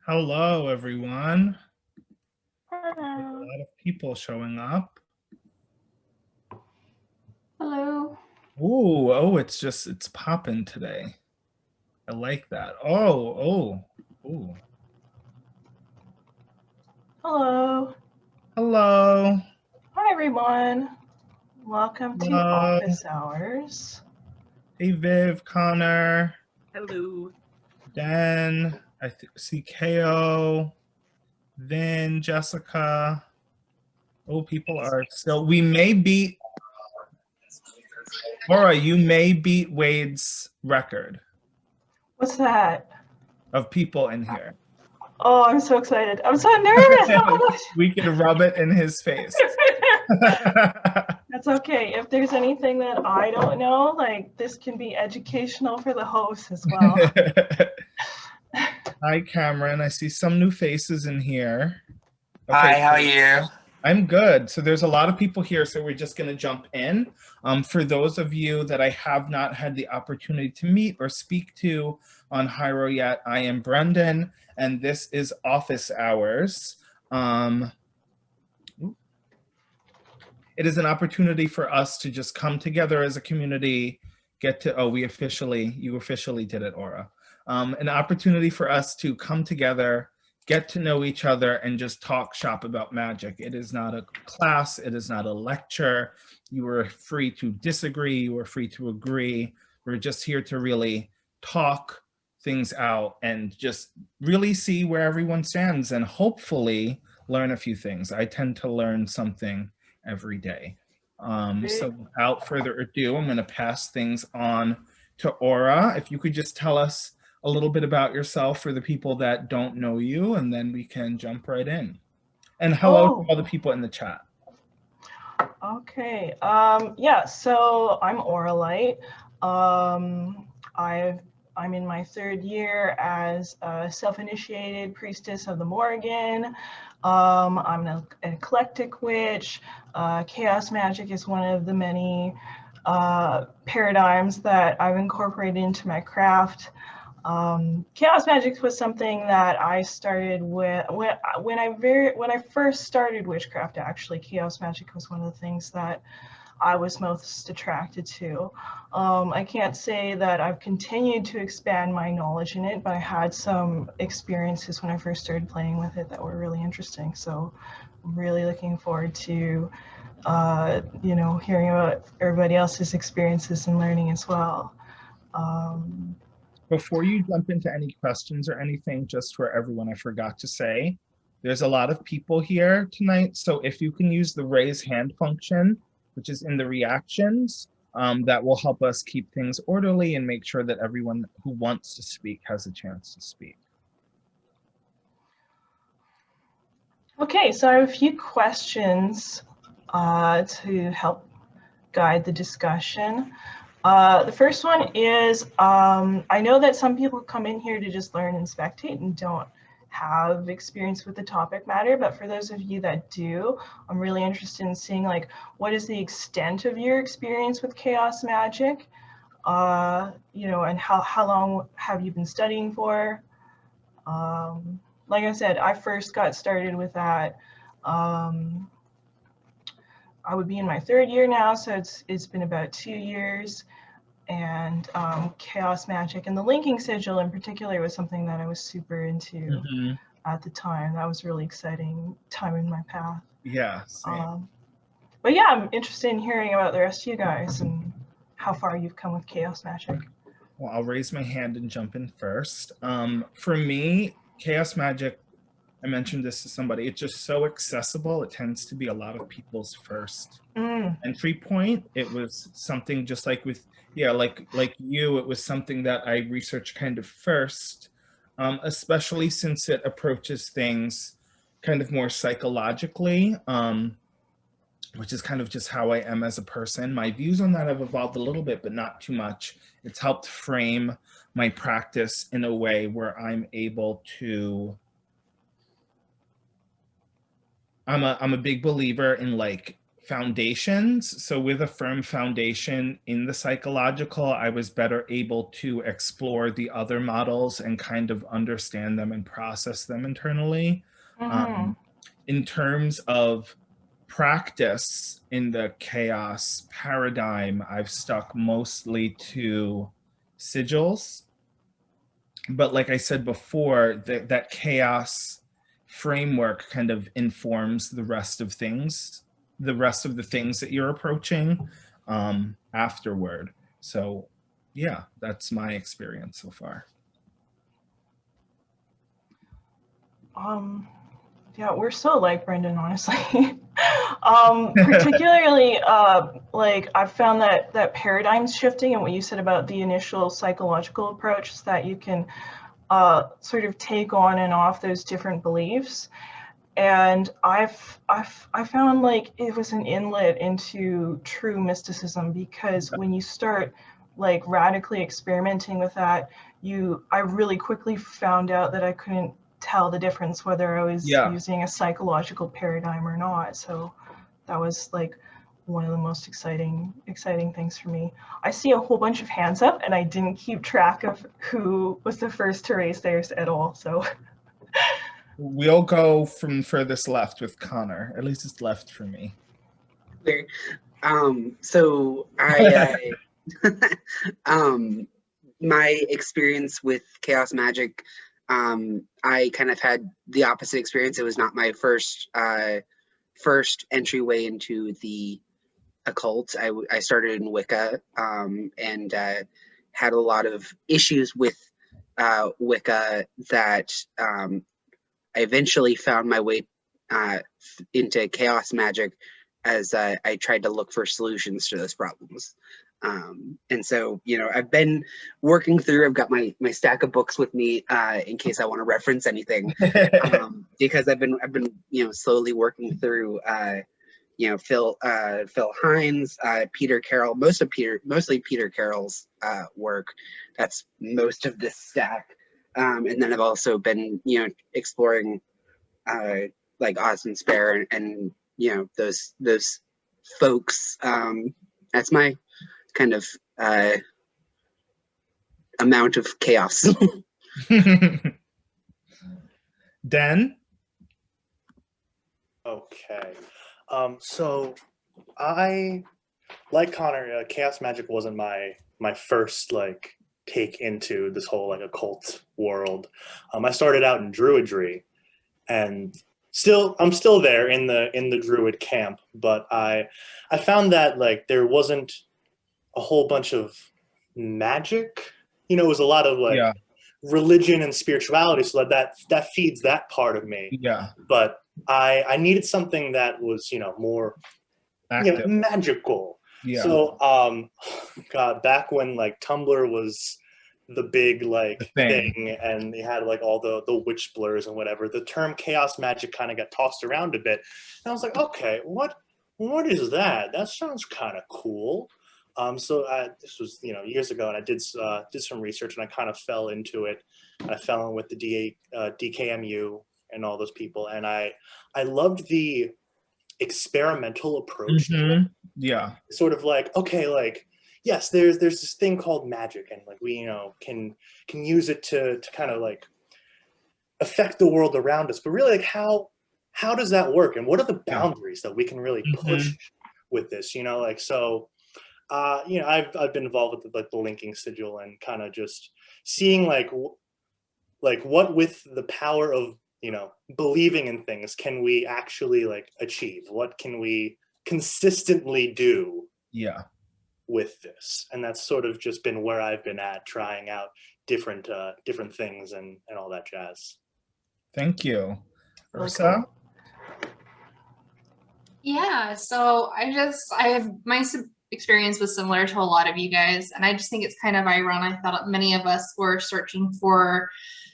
Hello, everyone. There's a Hello. lot of people showing up. Hello. Ooh, oh, it's popping today. I like that. Ooh. Hello. Hello. Hi, everyone. Welcome to Hello. Office Hours. Hey, Viv, Connor, Hello. Dan, see KO, Vin, Jessica. Oh, people are still, we may beat, Laura, you may beat Wade's record What's that? of people in here. Oh, I'm so excited. I'm so nervous. Oh my We could rub it in his face. That's okay. If there's anything that I don't know, like this can be educational for the host as well. Hi, Cameron. I see some new faces in here. Okay. Hi, how are you? I'm good. So there's a lot of people here, so we're just going to jump in. For those of you that I have not had the opportunity to meet or speak to on Hiero yet, I am Brendan, and this is Office Hours. It is an opportunity for us to just come together as a community, you officially did it, Aura. An opportunity for us to come together, get to know each other, and just talk shop about magic. It is not a class, it is not a lecture. You are free to disagree, you are free to agree. We're just here to really talk things out and just really see where everyone stands and hopefully learn a few things. I tend to learn something every day. So without further ado, I'm going to pass things on to Aura. If you could just tell us a little bit about yourself for the people that don't know you, and then we can jump right in. And hello to all the people in the chat. Okay. Yeah, so I'm Auralite. I'm in my third year as a self-initiated priestess of the Morrigan. I'm an eclectic witch. Chaos magic is one of the many paradigms that I've incorporated into my craft. Chaos magic was something that I started with when I first started witchcraft. Actually, chaos magic was one of the things that I was most attracted to. I can't say that I've continued to expand my knowledge in it, but I had some experiences when I first started playing with it that were really interesting. So I'm really looking forward to, hearing about everybody else's experiences and learning as well. Before you jump into any questions or anything, just for everyone, I forgot to say, there's a lot of people here tonight. So if you can use the raise hand function, which is in the reactions, that will help us keep things orderly and make sure that everyone who wants to speak has a chance to speak. Okay, so I have a few questions to help guide the discussion. The first one is, I know that some people come in here to just learn and spectate and don't have experience with the topic matter, but for those of you that do, I'm really interested in seeing like, what is the extent of your experience with chaos magic? And how long have you been studying for? Like I said, I first got started with that. I would be in my third year now, so it's been about 2 years. And chaos magic and the linking sigil in particular was something that I was super into at the time. That was a really exciting time in my path. Yeah, same. But yeah, I'm interested in hearing about the rest of you guys and how far you've come with chaos magic. Well, I'll raise my hand and jump in first. For me, chaos magic, I mentioned this to somebody, it's just so accessible. It tends to be a lot of people's first entry point. It was something just like with, like you, it was something that I researched kind of first, especially since it approaches things kind of more psychologically, which is kind of just how I am as a person. My views on that have evolved a little bit, but not too much. It's helped frame my practice in a way where I'm able to, I'm a big believer in like foundations. So with a firm foundation in the psychological, I was better able to explore the other models and kind of understand them and process them internally. In terms of practice in the chaos paradigm, I've stuck mostly to sigils. But like I said before, that chaos framework kind of informs the rest of the things that you're approaching afterward. So yeah, that's my experience so far. Yeah, we're so alike, Brendan, honestly. Particularly, like I've found that paradigm shifting and what you said about the initial psychological approach is that you can sort of take on and off those different beliefs. And I found like it was an inlet into true mysticism, because when you start like radically experimenting with that, I really quickly found out that I couldn't tell the difference whether I was using a psychological paradigm or not. So that was like one of the most exciting things for me. I see a whole bunch of hands up and I didn't keep track of who was the first to raise theirs at all. So we'll go from furthest left with Connor. At least it's left for me. So I my experience with chaos magic, I kind of had the opposite experience. It was not my first entryway into the occult. I started in Wicca and had a lot of issues with Wicca that I eventually found my way into chaos magic as I tried to look for solutions to those problems. And so, you know, I've been working through, I've got my stack of books with me in case I want to reference anything, because I've been, you know, slowly working through, you know, Phil Hines, Peter Carroll, mostly Peter Carroll's work. That's most of this stack. And then I've also been, you know, exploring like Oz and Spare and you know, those folks. That's my kind of amount of chaos. Dan? Okay. So I, like Connor, chaos magic wasn't my first like take into this whole like occult world. I started out in druidry, and I'm still there in the druid camp, but I found that like there wasn't a whole bunch of magic. You know, it was a lot of like religion and spirituality, so that feeds that part of me. Yeah. But I needed something that was, you know, more you know, magical. Yeah. So God, back when like Tumblr was the big like thing and they had like all the witch blurs and whatever, the term chaos magic kind of got tossed around a bit, and I was like, okay, what is that? That sounds kind of cool. So this was, you know, years ago, and I did some research, and I kind of fell into it. I fell in with the DKMU and all those people, and I loved the experimental approach to it. Yeah, sort of like, okay, like, yes, there's this thing called magic, and like we, you know, can use it to kind of like affect the world around us, but really like how does that work, and what are the boundaries that we can really push with this, you know? Like, so you know, I've been involved with like the linking sigil and kind of just seeing like what with the power of, you know, believing in things can we actually like achieve, what can we consistently do with this. And that's sort of just been where I've been at, trying out different things and all that jazz. Thank you. Ursa? Yeah, so I have my experience was similar to a lot of you guys, and I just think it's kind of ironic that many of us were searching for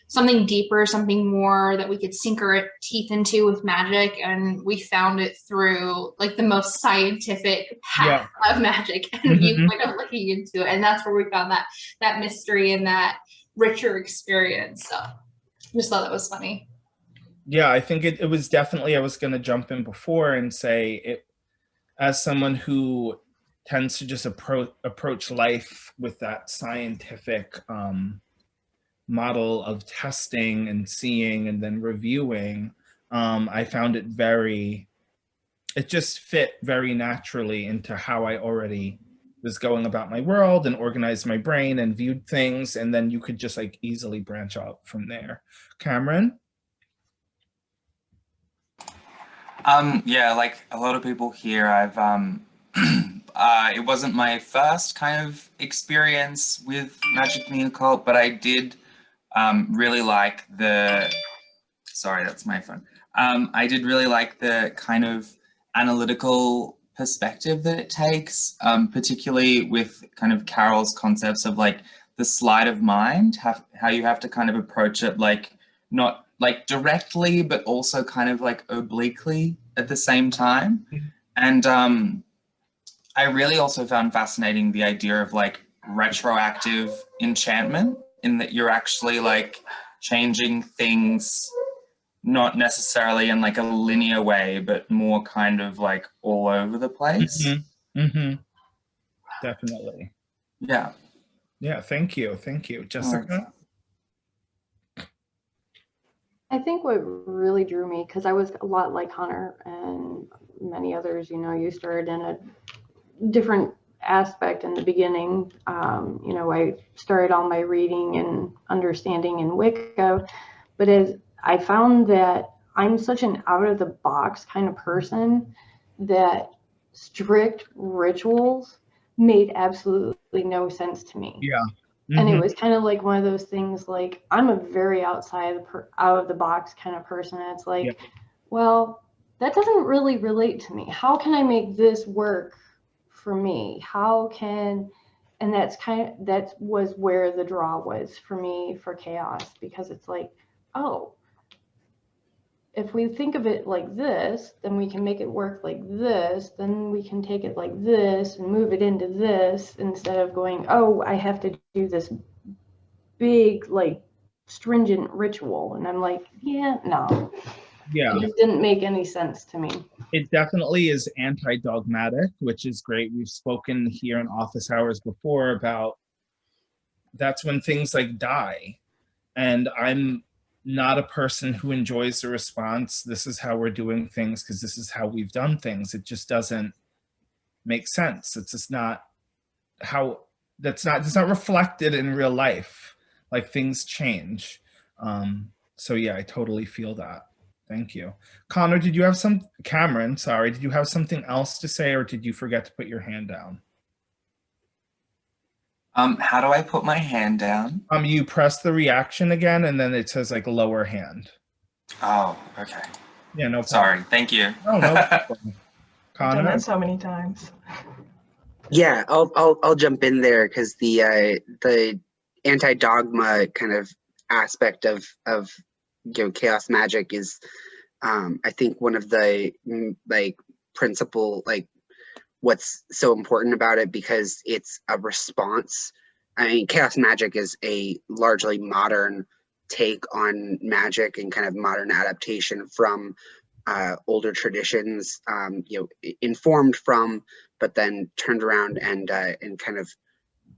something deeper, something more that we could sink our teeth into with magic, and we found it through like the most scientific path of magic and viewpoint of looking into it, and that's where we found that mystery and that richer experience. So just thought that was funny. Yeah, I think it was definitely, I was going to jump in before and say as someone who tends to just approach life with that scientific model of testing and seeing and then reviewing, I found it just fit very naturally into how I already was going about my world and organized my brain and viewed things. And then you could just like easily branch out from there. Cameron? Yeah, like a lot of people here, I've it wasn't my first kind of experience with magic and the occult, but I did really like sorry, that's my phone. I did really like the kind of analytical perspective that it takes, particularly with kind of Carol's concepts of like the sleight of mind, how you have to kind of approach it like not like directly, but also kind of like obliquely at the same time. And I really also found fascinating the idea of like retroactive enchantment, in that you're actually like changing things not necessarily in like a linear way, but more kind of like all over the place. Definitely. Yeah. Yeah, thank you. Thank you. Jessica? I think what really drew me, because I was a lot like Hunter and many others, you started in a different aspect in the beginning. I started all my reading and understanding in Wicca, but as I found that I'm such an out of the box kind of person that strict rituals made absolutely no sense to me. Yeah. And it was kind of like one of those things, like I'm a very out of the box kind of person. And it's like, well, that doesn't really relate to me. How can I make this work for me? And that was where the draw was for me for chaos, because it's like, oh, if we think of it like this, then we can make it work like this, then we can take it like this and move it into this, instead of going, oh, I have to do this big, like, stringent ritual. And I'm like, no. Yeah. It just didn't make any sense to me. It definitely is anti-dogmatic, which is great. We've spoken here in office hours before about that's when things like die. And I'm not a person who enjoys the response, this is how we're doing things because this is how we've done things. It just doesn't make sense. It's just not how, it's not reflected in real life. Like things change. So yeah, I totally feel that. Thank you. Connor, Cameron, sorry, did you have something else to say, or did you forget to put your hand down? How do I put my hand down? You press the reaction again, and then it says like lower hand. Oh, okay. Yeah, no problem. Sorry, thank you. Oh, no problem. I've done Connor? that so many times. Yeah, I'll jump in there, because the anti-dogma kind of aspect of chaos magic is I think one of the principal, what's so important about it, because it's a response. I mean, chaos magic is a largely modern take on magic and kind of modern adaptation from older traditions, informed from, but then turned around and kind of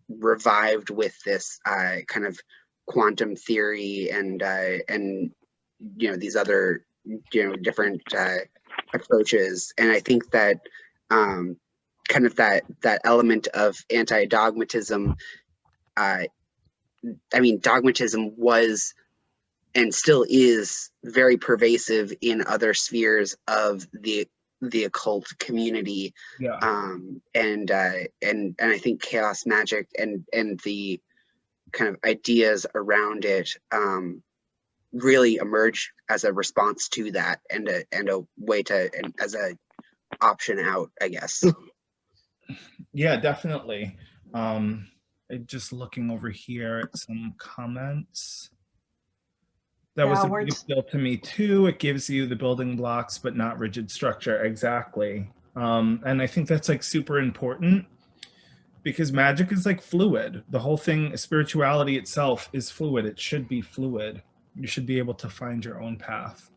revived with this kind of quantum theory and these other different approaches. And I think that kind of that element of anti-dogmatism, I mean, dogmatism was and still is very pervasive in other spheres of the occult community. Yeah. And I think chaos magic and the kind of ideas around it really emerge as a response to that, and a way to, and as a option out, I guess. Yeah, definitely. Just looking over here at some comments. That was a big appeal to me too. It gives you the building blocks, but not rigid structure. Exactly. And I think that's like super important, because magic is like fluid. The whole thing, spirituality itself is fluid. It should be fluid. You should be able to find your own path.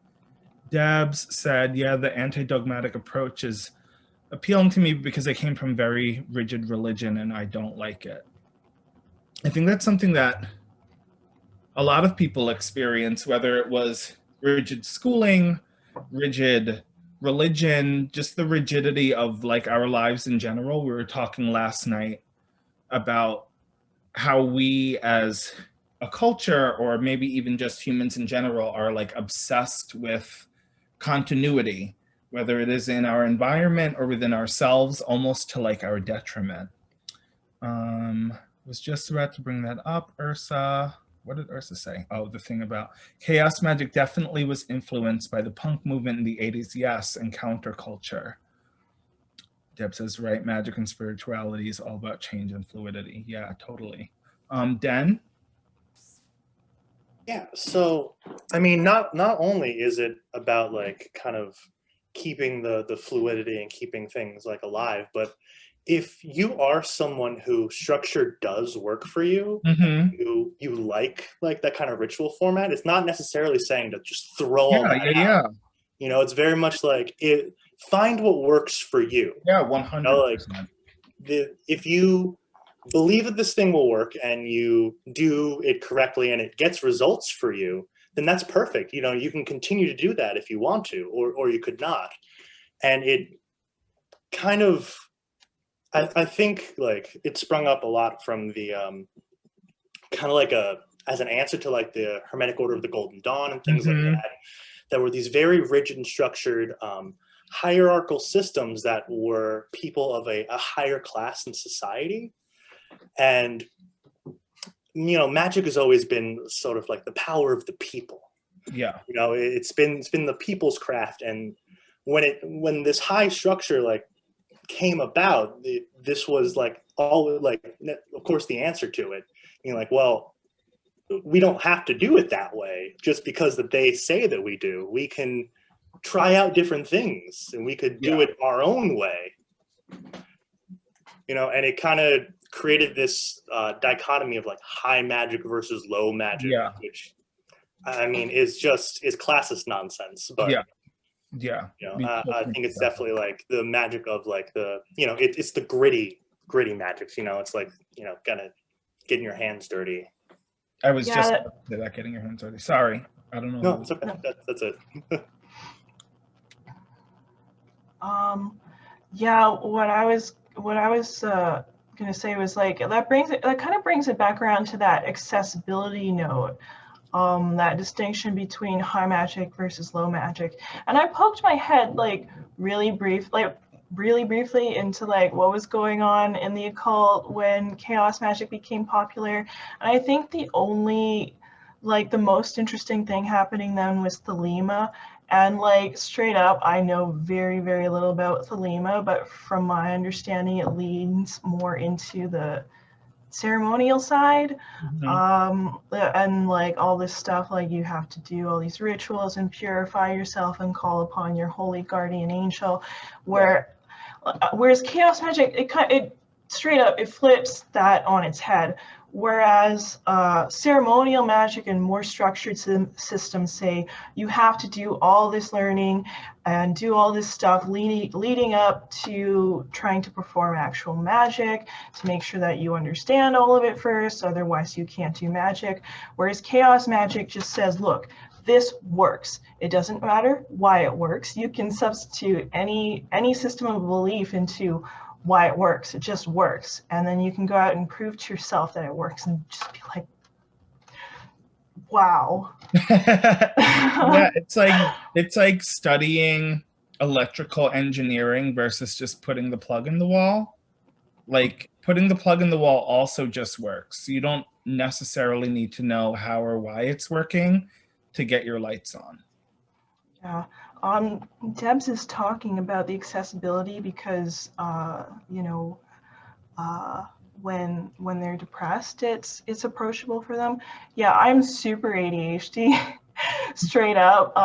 Debs said, yeah, the anti-dogmatic approach is appealing to me because I came from very rigid religion and I don't like it. I think that's something that a lot of people experience, whether it was rigid schooling, rigid religion, just the rigidity of like our lives in general. We were talking last night about how we as a culture, or maybe even just humans in general, are like obsessed with continuity, whether it is in our environment or within ourselves, almost to like our detriment. Was just about to bring that up, Ursa. What did Ursa say? Oh, the thing about chaos magic definitely was influenced by the punk movement in the 80s, yes, and counterculture. Deb says, right, magic and spirituality is all about change and fluidity. Yeah, totally. Den? Yeah, so I mean, not only is it about like kind of keeping the fluidity and keeping things like alive, but if you are someone who structure does work for you, you like that kind of ritual format, it's not necessarily saying to just throw all that out. Yeah. You know, it's very much like find what works for you. Yeah, 100%. You know, like if you believe that this thing will work and you do it correctly and it gets results for you, then that's perfect. You know, you can continue to do that if you want to, or you could not. And it kind of, I think like it sprung up a lot from the kind of like as an answer to like the Hermetic Order of the Golden Dawn and things like that. There were these very rigid and structured hierarchical systems that were people of a higher class in society. And, you know, magic has always been sort of like the power of the people. Yeah. You know, it's been the people's craft. And when this high structure like came about, this was like all like, of course, the answer to it. You know, like, well, we don't have to do it that way just because that they say that we do. We can try out different things and we could do it our own way. You know, and it kind of created this dichotomy of like high magic versus low magic, which I mean is classist nonsense. But you know, I think it's definitely like the magic of like the, you know, it's the gritty magic. You know, it's like, you know, gonna getting your hands dirty. I was just that getting your hands dirty. Sorry, I don't know. No, it's okay. That's it. Yeah, what I was gonna say was like that kind of brings it back around to that accessibility note, that distinction between high magic versus low magic. And I poked my head like really briefly into like what was going on in the occult when chaos magic became popular. And I think the most interesting thing happening then was Thelema. And like straight up, I know very, very little about Thelema, but from my understanding, it leans more into the ceremonial side. And like all this stuff, like you have to do all these rituals and purify yourself and call upon your holy guardian angel, whereas chaos magic, it straight up, it flips that on its head. Whereas ceremonial magic and more structured systems say you have to do all this learning and do all this stuff leading up to trying to perform actual magic to make sure that you understand all of it first, otherwise you can't do magic. Whereas chaos magic just says, look, this works. It doesn't matter why it works. You can substitute any system of belief into why it works. It just works. And then you can go out and prove to yourself that it works and just be like, wow. Yeah, it's like studying electrical engineering versus just putting the plug in the wall. Like putting the plug in the wall also just works. You don't necessarily need to know how or why it's working to get your lights on. Yeah. Debs is talking about the accessibility because, you know, when they're depressed, it's approachable for them. Yeah, I'm super ADHD, straight up.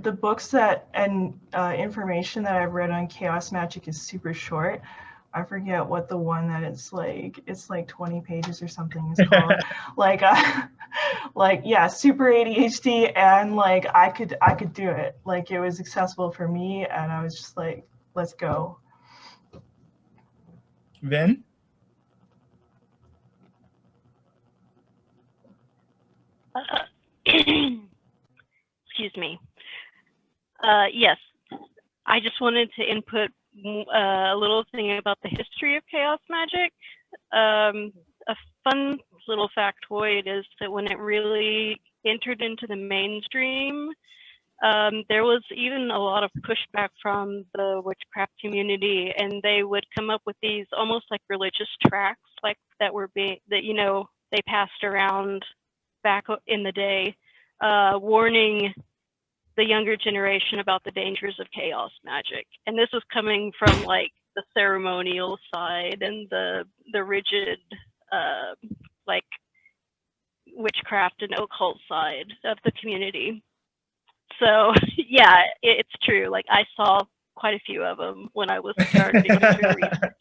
The books that and information that I've read on chaos magic is super short. I forget what the one that it's like 20 pages or something is called. Yeah, super ADHD, and I could do it. Like it was accessible for me, and I was just like, let's go. Vin? Excuse me. Yes, I just wanted to input a little thing about the history of chaos magic. A fun little factoid is that when it really entered into the mainstream, there was even a lot of pushback from the witchcraft community, and they would come up with these almost like religious tracts, like that they passed around back in the day, warning the younger generation about the dangers of chaos magic. And this was coming from like the ceremonial side and the rigid like witchcraft and occult side of the community. So yeah, it's true. Like I saw quite a few of them when I was starting to do research.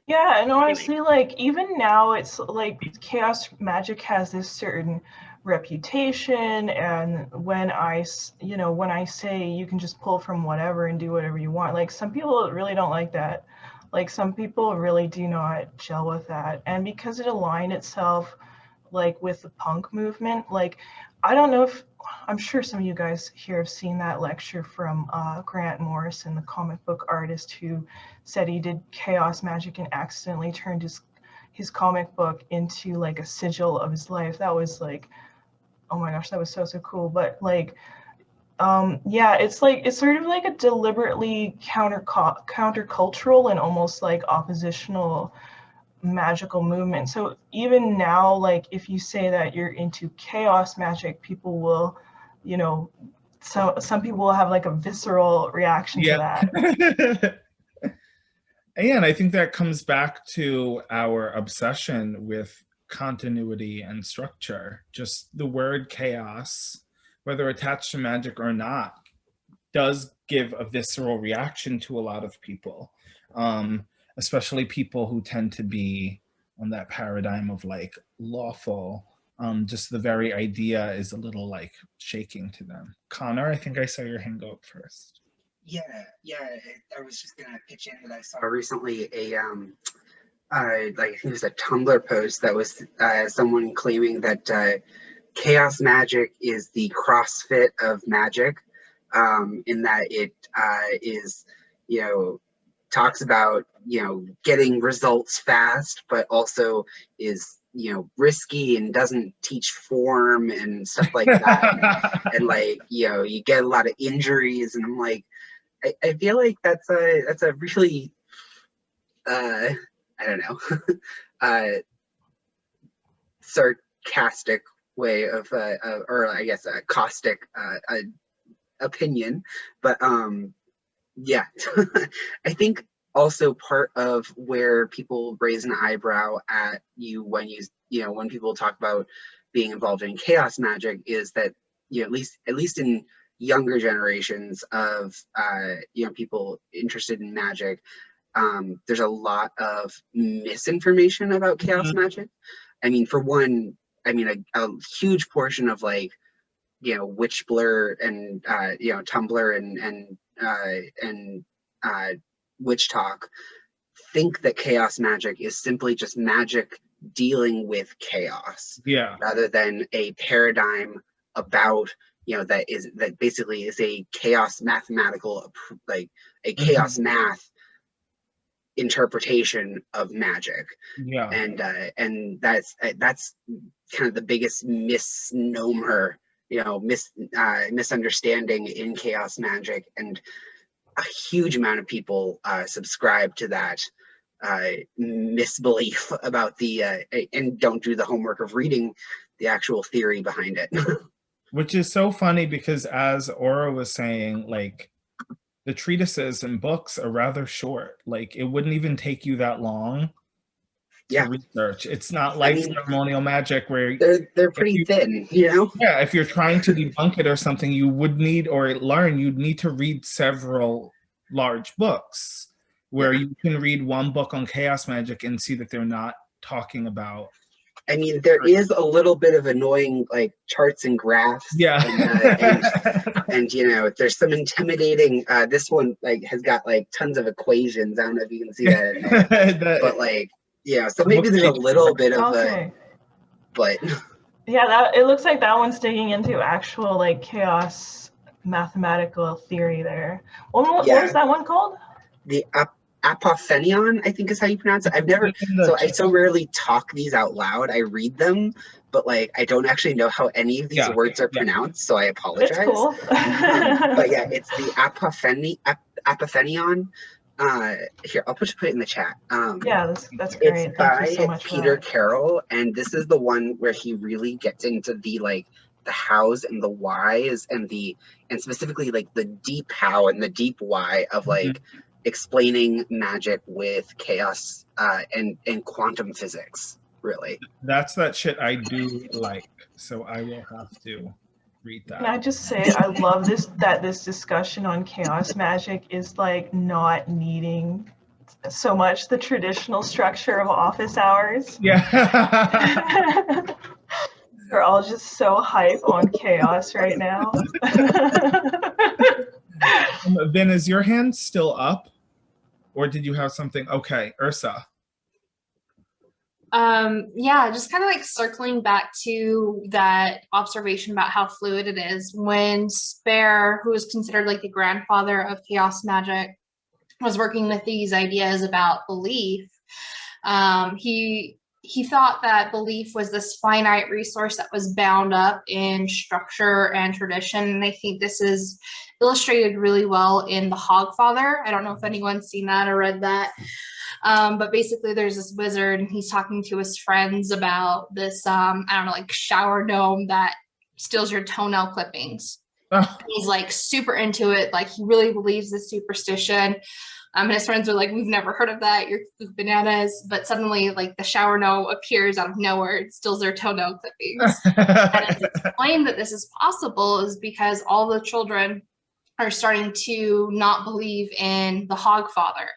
Yeah, and honestly, like even now, it's like chaos magic has this certain reputation, and when I say you can just pull from whatever and do whatever you want, like some people really don't like that. Like some people really do not gel with that, and because it aligned itself like with the punk movement, like I don't know if I'm sure some of you guys here have seen that lecture from Grant Morrison, the comic book artist who said he did chaos magic and accidentally turned his comic book into like a sigil of his life. That was like, oh my gosh, that was so cool. But like, yeah, it's sort of like a deliberately countercultural and almost like oppositional magical movement. So even now, like if you say that you're into chaos magic, people will, so some people will have like a visceral reaction to that. And I think that comes back to our obsession with continuity and structure. Just the word chaos, whether attached to magic or not, does give a visceral reaction to a lot of people. Especially people who tend to be on that paradigm of like lawful. Just the very idea is a little like shaking to them. Connor, I think I saw your hand go up first. Yeah, I was just gonna pitch in that I saw recently like I think it was a Tumblr post that was someone claiming that chaos magic is the CrossFit of magic, in that it is, talks about, getting results fast, but also is, risky and doesn't teach form and stuff like that. and like, you get a lot of injuries, and I'm like, I feel like that's a really, I don't know, sarcastic way of, or I guess a caustic opinion, but yeah. I think also part of where people raise an eyebrow at you when when people talk about being involved in chaos magic is that, at least in younger generations of people interested in magic, there's a lot of misinformation about chaos magic. I mean, for one, a huge portion of like, Witch Blur and Tumblr and Witch Talk think that chaos magic is simply just magic dealing with chaos, rather than a paradigm about, that basically is a chaos mathematical, like a chaos math interpretation of magic. And that's kind of the biggest misnomer, misunderstanding in chaos magic, and a huge amount of people subscribe to that misbelief about the and don't do the homework of reading the actual theory behind it. Which is so funny because, as Aura was saying, like the treatises and books are rather short. Like it wouldn't even take you that long to research. It's not like ceremonial magic where they're pretty thin, Yeah, if you're trying to debunk it or something, you would need, or you'd need to read several large books, where you can read one book on chaos magic and see that they're not talking about I mean, there is a little bit of annoying like charts and graphs. Yeah. And you know, there's some intimidating. This one like has got like tons of equations. I don't know if you can see that in there, but like, yeah. So maybe there's a little bit of Okay. but Yeah, that it looks like that one's digging into actual like chaos mathematical theory there. What was that one called? the apophenion, I think is how you pronounce it. I've never, I so rarely talk these out loud. I read them, but like I don't actually know how any of these words are pronounced, so I apologize. It's cool. But yeah, it's the apophenion. Here, I'll put it in the chat. Yeah, that's great. It's Thank you so by much Peter for that. Carroll, and this is the one where he really gets into the like the hows and the whys and specifically like the deep how and the deep why of like explaining magic with chaos and quantum physics, really. That's that shit I do like, so I will have to read that. Can I just say I love this discussion on chaos magic is like not needing so much the traditional structure of office hours. Yeah. We're all just so hype on chaos right now. Ben, is your hand still up? Or did you have something? Okay, Ursa. Yeah, just kind of like circling back to that observation about how fluid it is. When Spare, who is considered like the grandfather of chaos magic, was working with these ideas about belief, he thought that belief was this finite resource that was bound up in structure and tradition. And I think this is illustrated really well in The Hogfather. I don't know if anyone's seen that or read that. But basically there's this wizard and he's talking to his friends about this, I don't know, like shower dome that steals your toenail clippings. Oh. He's like super into it. Like he really believes this superstition. And his friends are like, we've never heard of that. You're bananas. But suddenly like the shower gnome appears out of nowhere. It steals their toenail clippings. And it's explained that this is possible is because all the children are starting to not believe in the Hogfather.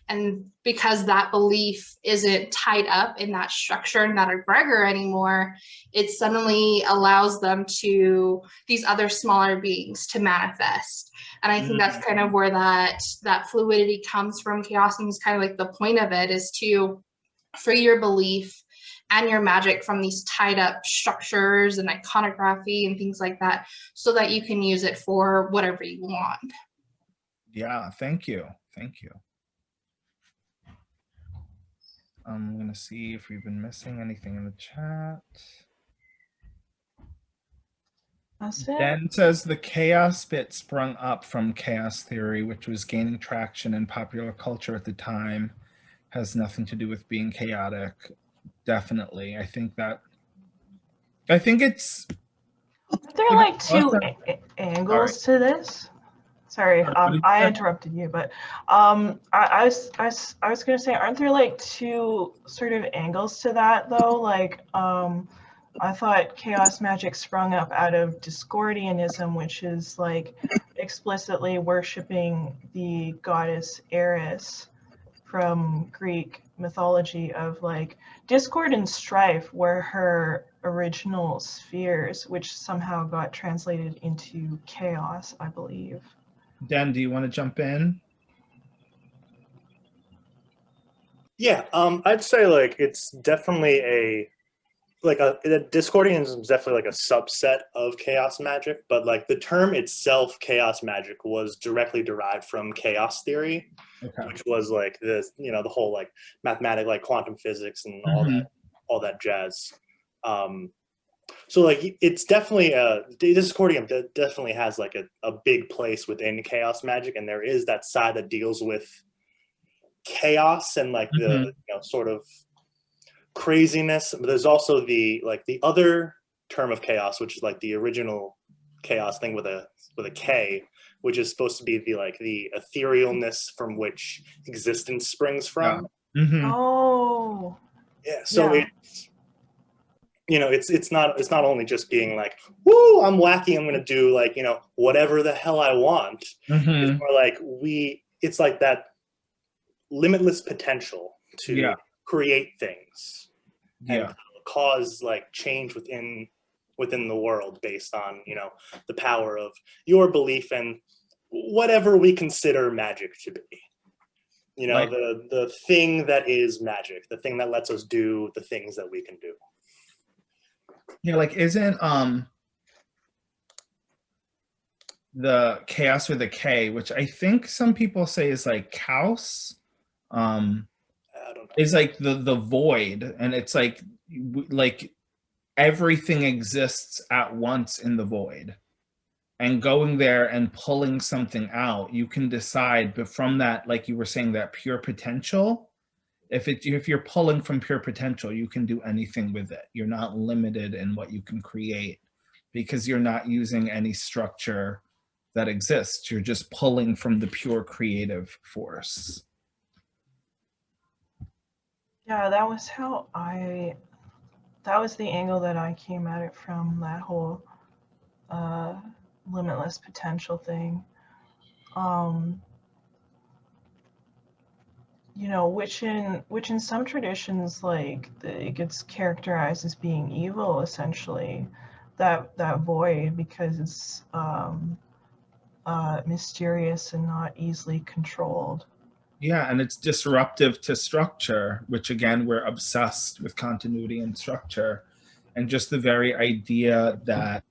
And because that belief isn't tied up in that structure and that egregor anymore, it suddenly allows them to, these other smaller beings to manifest. And I think that's kind of where that fluidity comes from chaos. And it's kind of like the point of it is to free your belief and your magic from these tied up structures and iconography and things like that, so that you can use it for whatever you want. Yeah, thank you. Thank you. I'm gonna see if we've been missing anything in the chat. That's it. Ben says the chaos bit sprung up from chaos theory, which was gaining traction in popular culture at the time. Has nothing to do with being chaotic. Definitely. I think it's... Aren't there like two angles to this? Sorry, I interrupted you, but I was gonna say, aren't there like two sort of angles to that though? Like I thought chaos magic sprung up out of Discordianism, which is like explicitly worshiping the goddess Eris from Greek mythology of like discord and strife were her original spheres, which somehow got translated into chaos, I believe. Dan, do you want to jump in? Yeah, I'd say like it's definitely Discordianism is definitely like a subset of chaos magic, but like the term itself, chaos magic, was directly derived from chaos theory, which was like this, you know, the whole like mathematic, like quantum physics and all that jazz. So like it's definitely Discordium definitely has like a big place within chaos magic, and there is that side that deals with chaos and like the you know sort of craziness, but there's also the other term of chaos, which is like the original chaos thing with a K, which is supposed to be the etherealness from which existence springs from. Oh yeah, so it's, you know, it's not only just being like, woo, I'm wacky, I'm gonna do like, you know, whatever the hell I want. It's more like it's like that limitless potential to create things and cause like change within the world based on, you know, the power of your belief and whatever we consider magic to be. You know, Like- the thing that is magic, the thing that lets us do the things that we can do. Yeah, like isn't the chaos with a K, which I think some people say is like chaos, I don't know. is like the void, and it's like everything exists at once in the void. And going there and pulling something out, you can decide, but from that, like you were saying, that pure potential, if you're pulling from pure potential, you can do anything with it. You're not limited in what you can create because you're not using any structure that exists. You're just pulling from the pure creative force. Yeah, that was that was the angle that I came at it from, that whole limitless potential thing. You know, which in some traditions, like it gets characterized as being evil, essentially, that void, because it's mysterious and not easily controlled. Yeah, and it's disruptive to structure, which again, we're obsessed with continuity and structure. And just the very idea that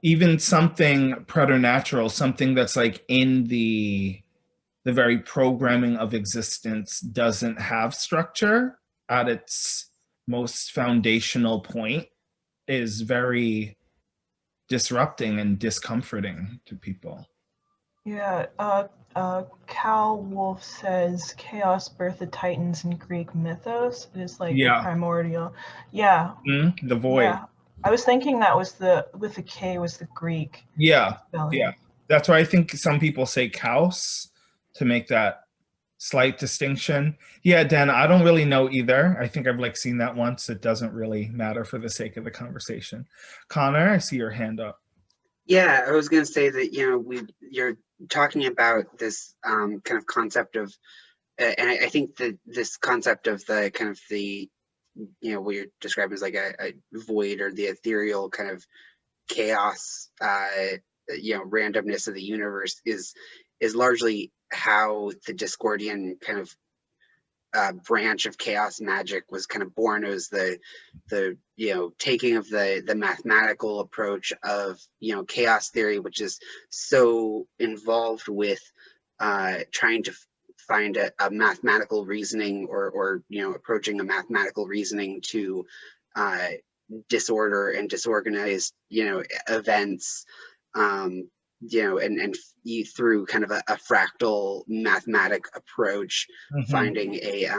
even something preternatural, something that's like in the very programming of existence, doesn't have structure at its most foundational point, is very disrupting and discomforting to people. Yeah, Cal Wolf says chaos birthed the Titans in Greek mythos. It is like the primordial. Yeah. The void. Yeah. I was thinking that was with the K was the Greek. Yeah. spelling. Yeah. That's why I think some people say chaos to make that slight distinction. Yeah, Dan, I don't really know either. I think I've like seen that once. It doesn't really matter for the sake of the conversation. Connor, I see your hand up. Yeah, I was going to say that, you know, you're talking about this kind of concept of, and I think that this concept of the kind of the, you know, what you're describing as like a void or the ethereal kind of chaos, you know, randomness of the universe is largely how the Discordian kind of branch of chaos magic was kind of born. It was the you know, taking of the mathematical approach of, you know, chaos theory, which is so involved with trying to find a mathematical reasoning or you know, approaching a mathematical reasoning to disorder and disorganized, you know, events, you know, and through kind of a fractal mathematic approach, finding a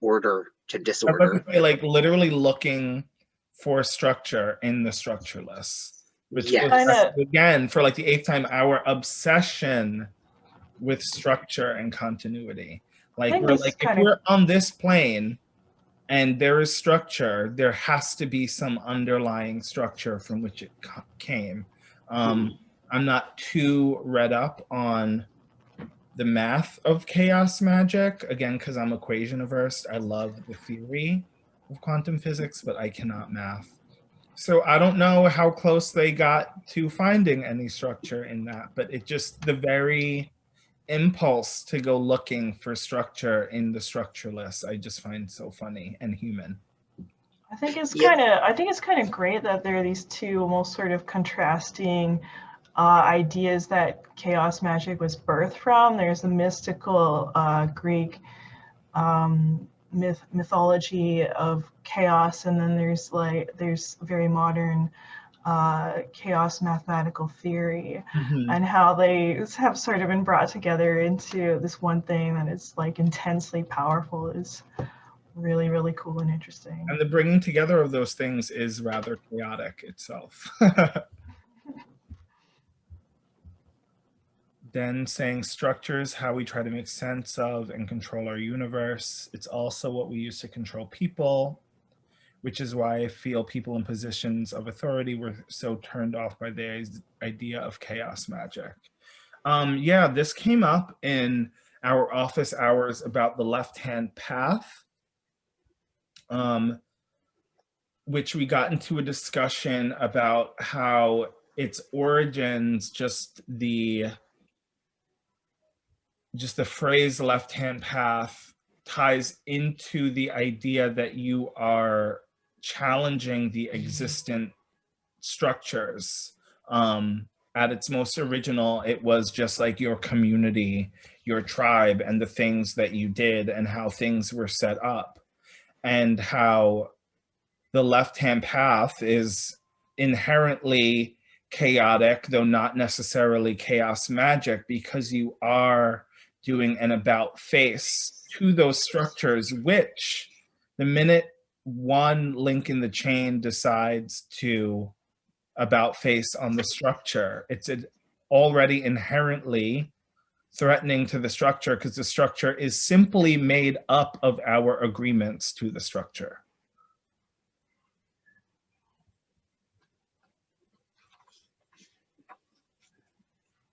order to disorder. Like literally looking for structure in the structureless, which Yes. was, again, for like the 8th time, our obsession with structure and continuity. Like we're like, if we're on this plane and there is structure, there has to be some underlying structure from which it came. I'm not too read up on the math of chaos magic, again, because I'm equation averse. I love the theory of quantum physics, but I cannot math. So I don't know how close they got to finding any structure in that, but it just, the very impulse to go looking for structure in the structureless, I just find so funny and human. I think it's kind of great that there are these two almost sort of contrasting ideas that chaos magic was birthed from. There's the mystical Greek mythology of chaos, and then there's very modern chaos mathematical theory, and how they have sort of been brought together into this one thing that is like intensely powerful is really, really cool and interesting. And the bringing together of those things is rather chaotic itself. Then saying structure is how we try to make sense of and control our universe. It's also what we use to control people, which is why I feel people in positions of authority were so turned off by the idea of chaos magic. Yeah, this came up in our office hours about the left-hand path, which we got into a discussion about how its origins, just the phrase left-hand path ties into the idea that you are challenging the existent structures. At its most original, it was just like your community, your tribe, and the things that you did and how things were set up, and how the left-hand path is inherently chaotic, though not necessarily chaos magic, because you are doing an about face to those structures, which the minute one link in the chain decides to about face on the structure, it's already inherently threatening to the structure, because the structure is simply made up of our agreements to the structure.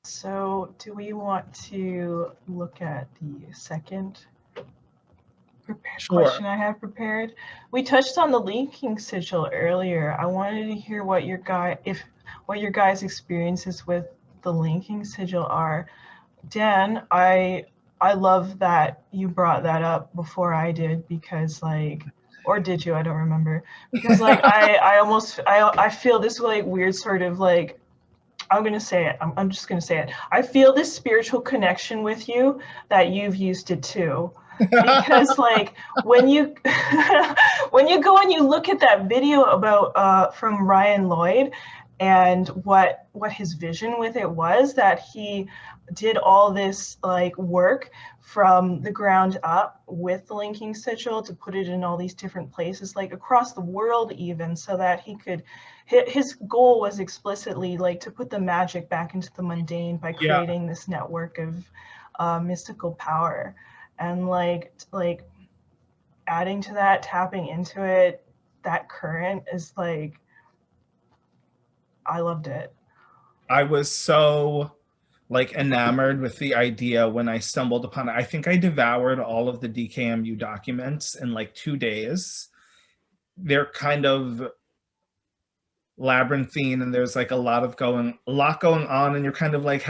So do we want to look at the second question I have prepared? We touched on the linking sigil earlier. I wanted to hear what your guys' experiences with the linking sigil are. Dan, I love that you brought that up before I did, because like, or did you? I don't remember. Because like I feel this like weird sort of like, I'm gonna say it. I'm just gonna say it. I feel this spiritual connection with you that you've used it too. Because like when you when you go and you look at that video about from Ryan Lloyd, and what his vision with it was, that he did all this like work from the ground up with the linking sigil to put it in all these different places, like across the world even, so that he could, his goal was explicitly like to put the magic back into the mundane by creating this network of mystical power. And like adding to that, tapping into it, that current is like, I loved it. I was so like enamored with the idea when I stumbled upon it. I think I devoured all of the DKMU documents in like 2 days. They're kind of labyrinthine, and there's like a lot going on, and you're kind of like,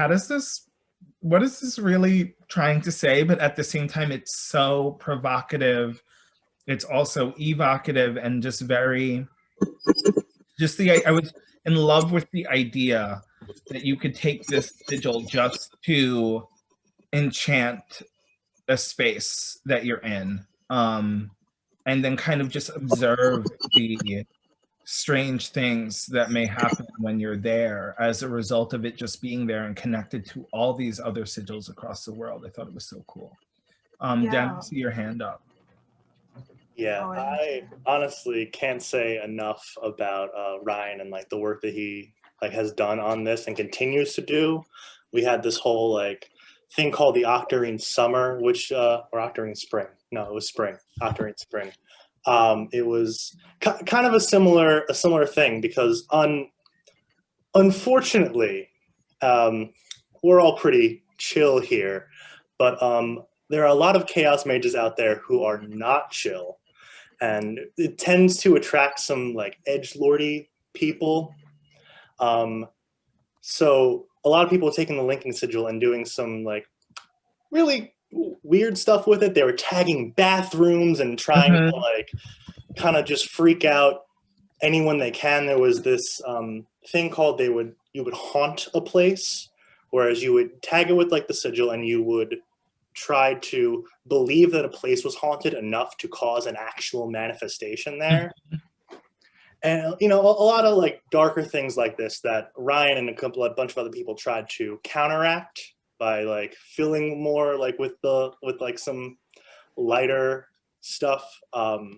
what is this really trying to say? But at the same time, it's so provocative. It's also evocative, and just very, I was in love with the idea that you could take this sigil just to enchant a space that you're in, and then kind of just observe the strange things that may happen when you're there as a result of it just being there and connected to all these other sigils across the world. I thought it was so cool. Dan, I see your hand up. Yeah, I honestly can't say enough about Ryan and like the work that he like has done on this and continues to do. We had this whole like thing called the Octarine Summer, which or Octarine Spring. No, it was Spring. Octarine Spring. It was kind of a similar thing, because unfortunately, we're all pretty chill here, but there are a lot of chaos mages out there who are not chill, and it tends to attract some like edgelordy people. So a lot of people taking the linking sigil and doing some like really weird stuff with it. They were tagging bathrooms and trying to like kind of just freak out anyone they can. There was this thing called you would haunt a place, whereas you would tag it with like the sigil, and you would try to believe that a place was haunted enough to cause an actual manifestation there. And you know, a lot of like darker things like this that Ryan and a bunch of other people tried to counteract by like filling more like with like some lighter stuff. I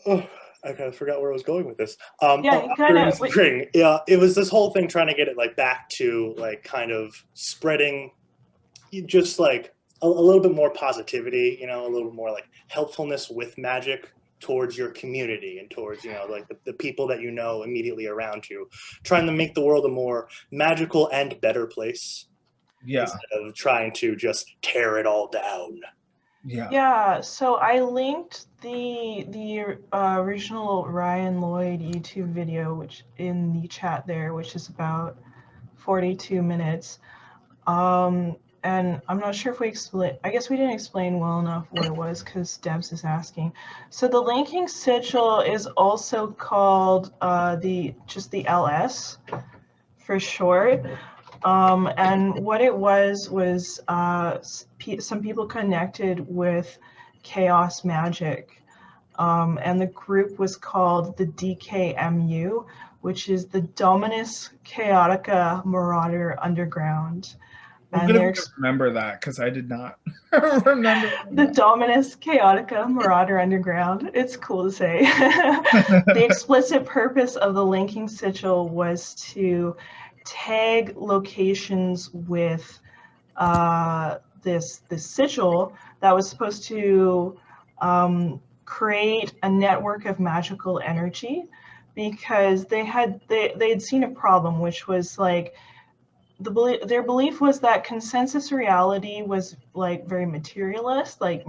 kind of forgot where I was going with this. It was this whole thing trying to get it like back to like kind of spreading just like a little bit more positivity, you know, a little bit more like helpfulness with magic towards your community and towards, you know, like the people that you know immediately around you, trying to make the world a more magical and better place. Yeah. instead of trying to just tear it all down. Yeah. Yeah, so I linked the original Ryan Lloyd YouTube video, which in the chat there, which is about 42 minutes. And I'm not sure if we explain, I guess we didn't explain well enough what it was because Debs is asking. So the linking sigil is also called just the LS for short. And what it was some people connected with chaos magic. And the group was called the DKMU, which is the Dominus Chaotica Marauder Underground. I'm And going to remember that because I did not remember the Dominus Chaotica Marauder Underground. It's cool to say. The explicit purpose of the linking sigil was to tag locations with this sigil that was supposed to create a network of magical energy, because they had seen a problem, which was like their belief was that consensus reality was like very materialist, like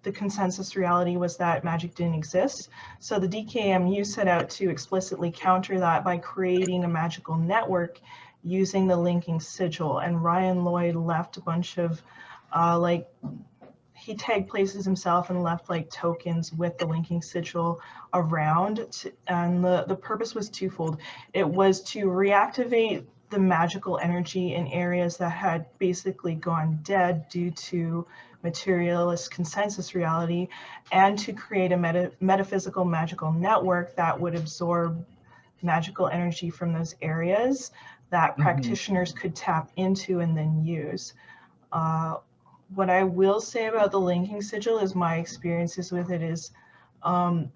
the consensus reality was that magic didn't exist. So the DKMU set out to explicitly counter that by creating a magical network using the linking sigil. And Ryan Lloyd left a bunch of he tagged places himself and left like tokens with the linking sigil around. And the purpose was twofold. It was to reactivate the magical energy in areas that had basically gone dead due to materialist consensus reality, and to create a metaphysical magical network that would absorb magical energy from those areas that practitioners could tap into and then use. What I will say about the linking sigil is my experiences with it is the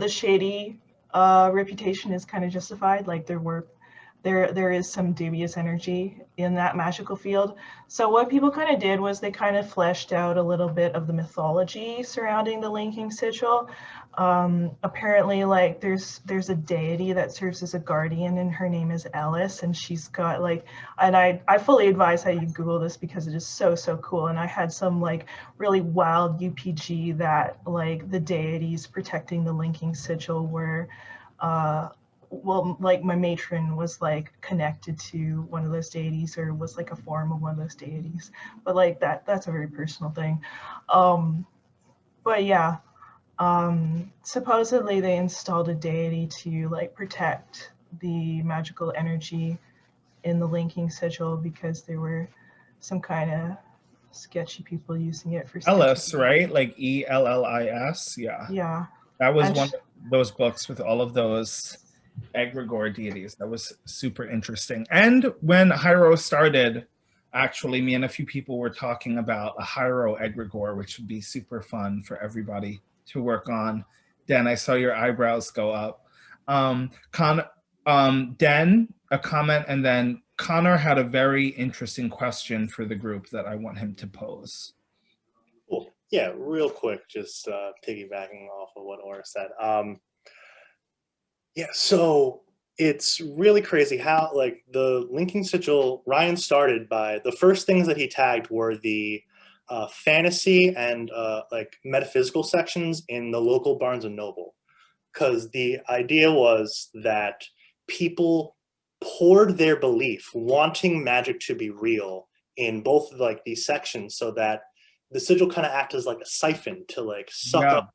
shady reputation is kind of justified. Like there is some dubious energy in that magical field. So what people kind of did was they kind of fleshed out a little bit of the mythology surrounding the linking sigil. Apparently, like there's a deity that serves as a guardian, and her name is Ellis, and she's got like, and I fully advise that you Google this because it is so cool. And I had some like really wild UPG that like the deities protecting the linking sigil were well, like my matron was like connected to one of those deities, or was like a form of one of those deities, but like that's a very personal thing. But yeah, supposedly they installed a deity to like protect the magical energy in the linking sigil because there were some kind of sketchy people using it for Ellis, right? Like ELLIS. Yeah. That was one of those books with all of those egregore deities. That was super interesting. And when Hiero started, actually, me and a few people were talking about a Hiero egregore, which would be super fun for everybody to work on. Dan, I saw your eyebrows go up. Den, a comment, and then Connor had a very interesting question for the group that I want him to pose. Cool. Yeah, real quick, just piggybacking off of what Aura said. Yeah, so it's really crazy how like the linking sigil, Ryan started by, the first things that he tagged were the fantasy and like metaphysical sections in the local Barnes and Noble, because the idea was that people poured their belief, wanting magic to be real, in both like these sections, so that the sigil kind of acted as like a siphon to like suck up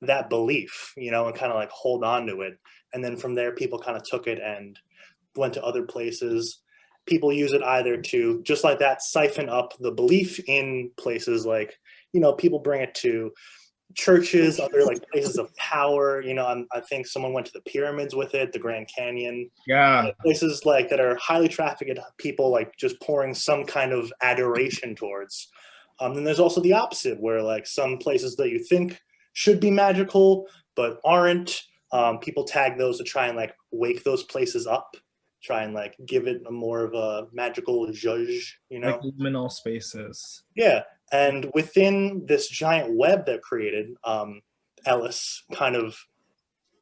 that belief, you know, and kind of like hold on to it. And then from there, people kind of took it and went to other places. People use it either to, just like that, siphon up the belief in places like, you know, people bring it to churches, other like places of power. You know, I think someone went to the pyramids with it, the Grand Canyon. Yeah. Places like that are highly trafficked, people like just pouring some kind of adoration towards. Then there's also the opposite, where like some places that you think should be magical but aren't. People tag those to try and like wake those places up, try and like give it a more of a magical zhuzh, you know? Like liminal spaces. Yeah, and within this giant web that created, Ellis kind of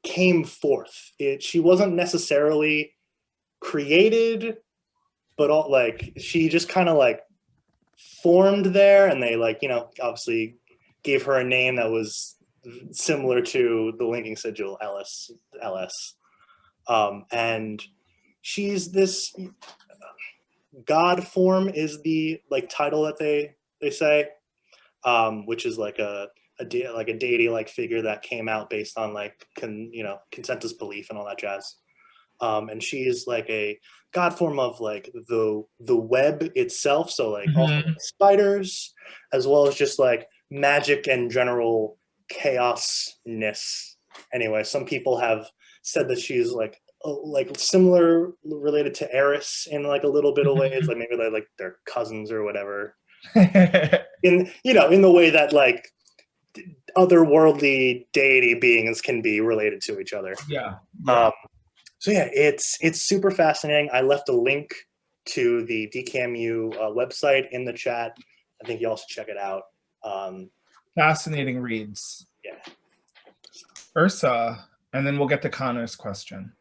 came forth. She wasn't necessarily created, but all like she just kind of like formed there, and they like, you know, obviously gave her a name that was similar to the linking sigil LS. And she's this god form is the like title that they say, which is like a deity like figure that came out based on like consensus belief and all that jazz. And she's like a god form of like the web itself, so like also like spiders, as well as just like magic and general chaosness. Anyway, some people have said that she's like similar related to Eris in like a little bit of ways, like maybe they're cousins or whatever. In the way that like otherworldly deity beings can be related to each other. Yeah. So yeah, it's super fascinating. I left a link to the DKMU website in the chat. I think you all should check it out. Fascinating reads. Yeah. Ursa, and then we'll get to Connor's question.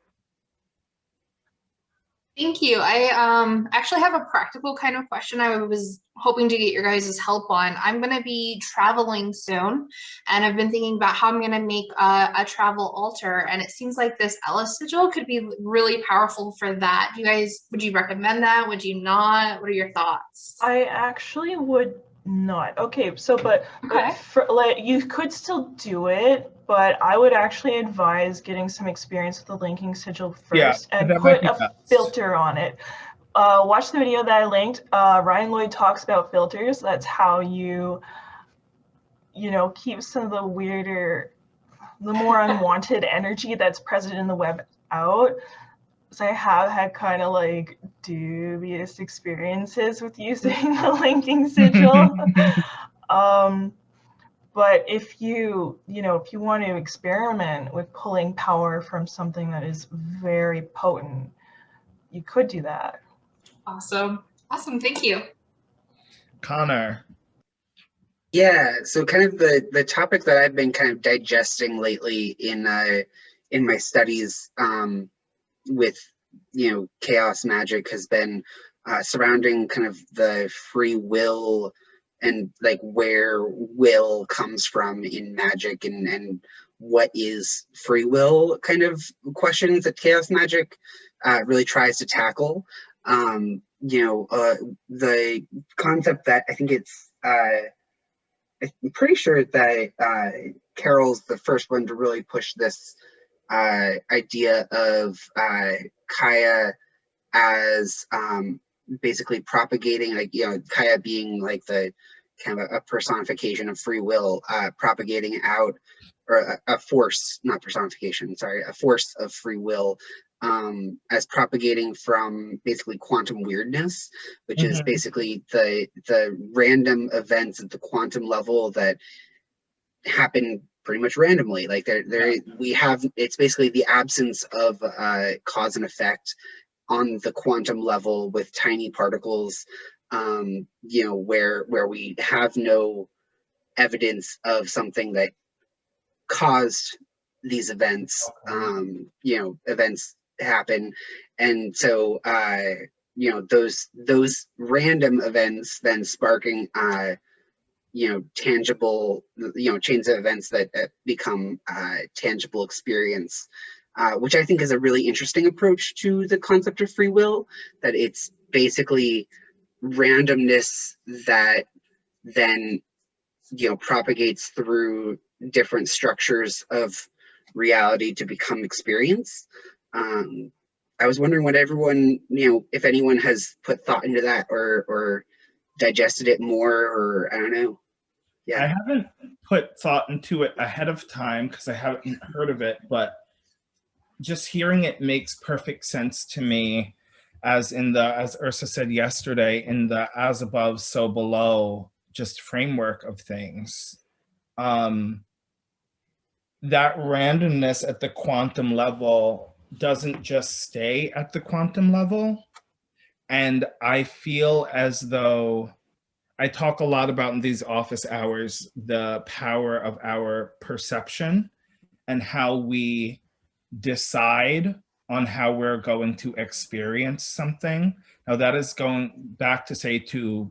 Thank you. I actually have a practical kind of question I was hoping to get your guys' help on. I'm going to be traveling soon, and I've been thinking about how I'm going to make a travel altar, and it seems like this Ellis sigil could be really powerful for that. Would you recommend that? Would you not? What are your thoughts? I actually would not. Okay, so but for, like, you could still do it, but I would actually advise getting some experience with the linking sigil first and put a filter on it. Watch the video that I linked. Ryan Lloyd talks about filters. That's how you keep some of the more unwanted energy that's present in the web out. So I have had kind of like dubious experiences with using the linking sigil. But if you want to experiment with pulling power from something that is very potent, you could do that. Awesome. Thank you. Connor. Yeah, so kind of the topic that I've been kind of digesting lately in my studies with chaos magic has been surrounding kind of the free will and like where will comes from in magic and what is free will kind of questions that chaos magic really tries to tackle. The concept that I think it's I'm pretty sure that Carol's the first one to really push this idea of Kaya as basically propagating, like, Kaya being like the kind of a personification of free will, propagating out, or a force, not personification, sorry, a force of free will, as propagating from basically quantum weirdness, which is basically the random events at the quantum level that happen pretty much randomly. Like it's basically the absence of cause and effect on the quantum level with tiny particles, where we have no evidence of something that caused these events. Events happen, and so those random events then sparking tangible, chains of events that become tangible experience, which I think is a really interesting approach to the concept of free will, that it's basically randomness that then, propagates through different structures of reality to become experience. I was wondering what everyone, if anyone has put thought into that or digested it more, or I don't know. Yeah. I haven't put thought into it ahead of time because I haven't heard of it, but just hearing it makes perfect sense to me, as Ursa said yesterday, in the as above, so below just framework of things. That randomness at the quantum level doesn't just stay at the quantum level. And I feel as though I talk a lot about in these office hours, the power of our perception and how we decide on how we're going to experience something. Now that is going back to say, to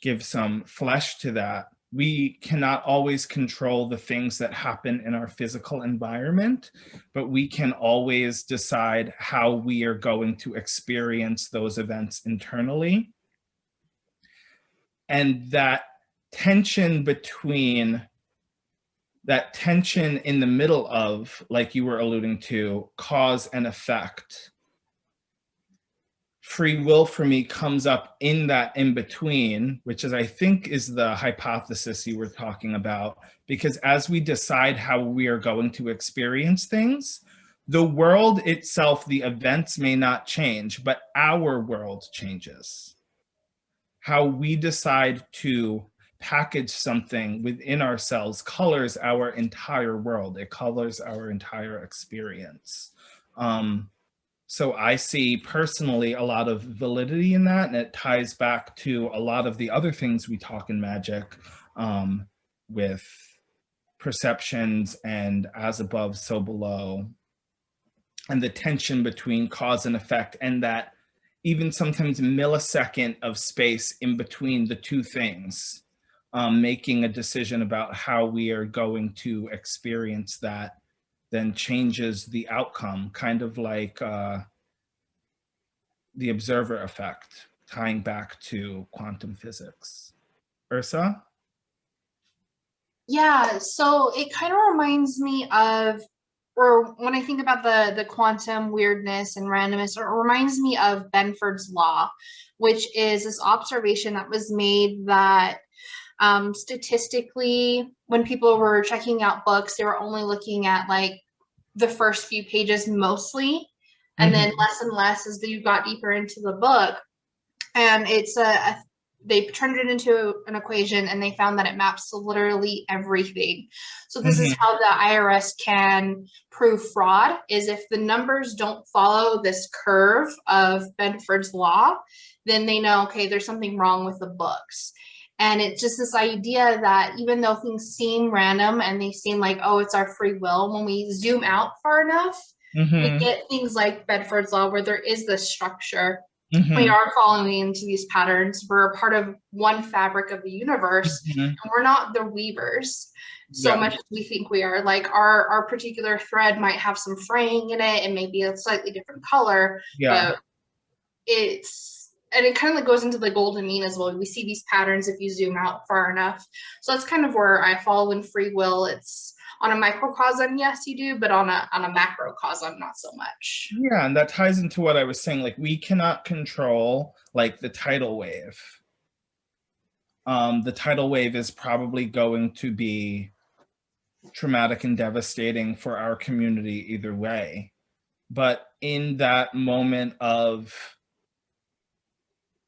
give some flesh to that, we cannot always control the things that happen in our physical environment, but we can always decide how we are going to experience those events internally. And that tension in the middle of, like you were alluding to, cause and effect, free will for me comes up in that in between, which is, I think, is the hypothesis you were talking about. Because as we decide how we are going to experience things, the world itself, the events may not change, but our world changes. How we decide to package something within ourselves colors our entire world. It colors our entire experience. So I see personally a lot of validity in that, and it ties back to a lot of the other things we talk in magic, with perceptions and as above, so below, and the tension between cause and effect, and that even sometimes millisecond of space in between the two things, making a decision about how we are going to experience that then changes the outcome, kind of like the observer effect, tying back to quantum physics. Ursa? Yeah, so it kind of reminds me of, or when I think about the quantum weirdness and randomness, it reminds me of Benford's law, which is this observation that was made that statistically, when people were checking out books, they were only looking at like the first few pages mostly, and then less and less as you got deeper into the book. And it's they turned it into an equation, and they found that it maps to literally everything. So this is how the IRS can prove fraud, is if the numbers don't follow this curve of Benford's law, then they know, okay, there's something wrong with the books. And it's just this idea that even though things seem random and they seem like, oh, it's our free will, when we zoom out far enough, we get things like Bedford's Law, where there is this structure. We are following into these patterns. We're a part of one fabric of the universe, and we're not the weavers so much as we think we are. Like our particular thread might have some fraying in it and maybe a slightly different color, but and it kind of goes into the golden mean as well. We see these patterns if you zoom out far enough. So that's kind of where I fall in free will. It's on a microcosm, yes, you do, but on a macrocosm, not so much. Yeah, and that ties into what I was saying. Like, we cannot control like the tidal wave. The tidal wave is probably going to be traumatic and devastating for our community either way. But in that moment of,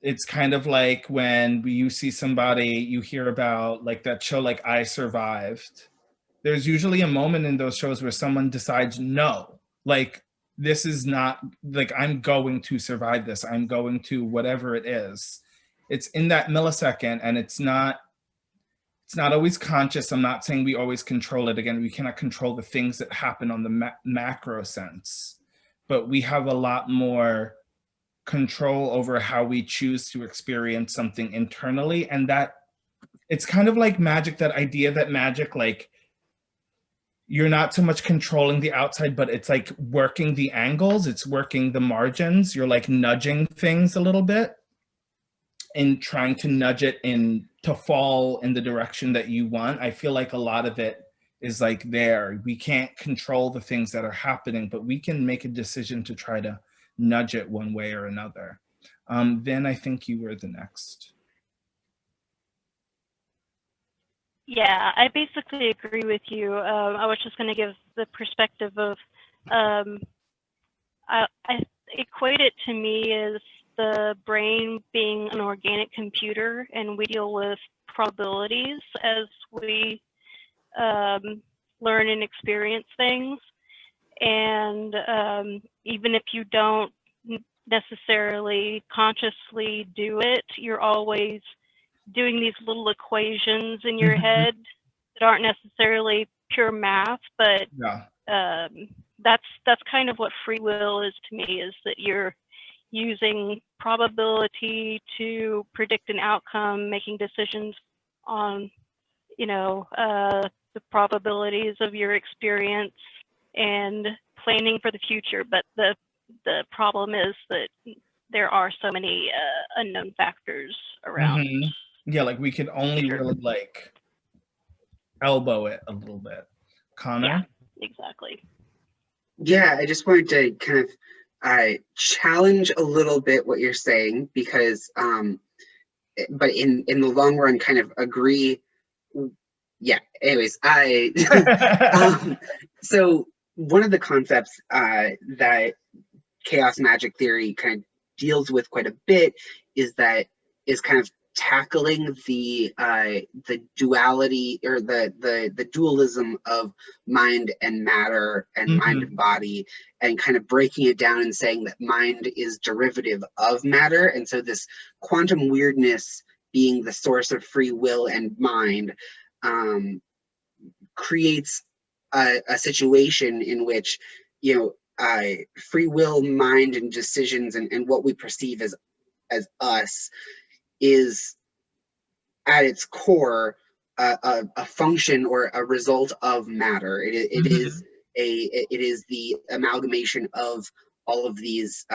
it's kind of like when you see somebody, you hear about like that show, like I Survived. There's usually a moment in those shows where someone decides, no, like this is not, like I'm going to survive this. I'm going to whatever it is. It's in that millisecond, and it's not always conscious. I'm not saying we always control it. Again, we cannot control the things that happen on the macro sense, but we have a lot more control over how we choose to experience something internally. And that it's kind of like magic, that idea that magic, like you're not so much controlling the outside, but it's like working the angles, it's working the margins. You're like nudging things a little bit and trying to nudge it in to fall in the direction that you want. I feel like a lot of it is like there. We can't control the things that are happening, but we can make a decision to try to nudge it one way or another. Then I think you were the next. Yeah, I basically agree with you. I was just going to give the perspective of, I equate it to me as the brain being an organic computer, and we deal with probabilities as we learn and experience things. And even if you don't necessarily consciously do it, you're always doing these little equations in your head that aren't necessarily pure math, but that's kind of what free will is to me, is that you're using probability to predict an outcome, making decisions on, you know, the probabilities of your experience and planning for the future. But the problem is that there are so many unknown factors around. Yeah, like we could only really like elbow it a little bit. Connor? Yeah, exactly. Yeah, I just wanted to kind of challenge a little bit what you're saying, because but in the long run kind of agree. Yeah, anyways, so one of the concepts that chaos magic theory kind of deals with quite a bit is kind of tackling the duality, or the dualism of mind and matter, and mind and body, and kind of breaking it down and saying that mind is derivative of matter. And so this quantum weirdness being the source of free will and mind creates a situation in which, you know, free will, mind, and decisions, and what we perceive as us, is at its core a function or a result of matter. It is the amalgamation of all of these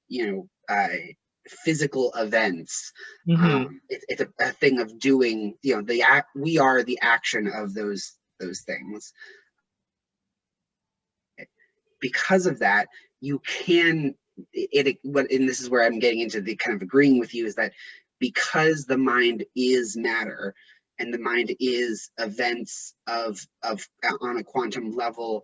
you know, physical events. It's a thing of doing, you know, we are the action of those things. Because of that, you can and this is where I'm getting into the kind of agreeing with you, is that because the mind is matter, and the mind is events of on a quantum level,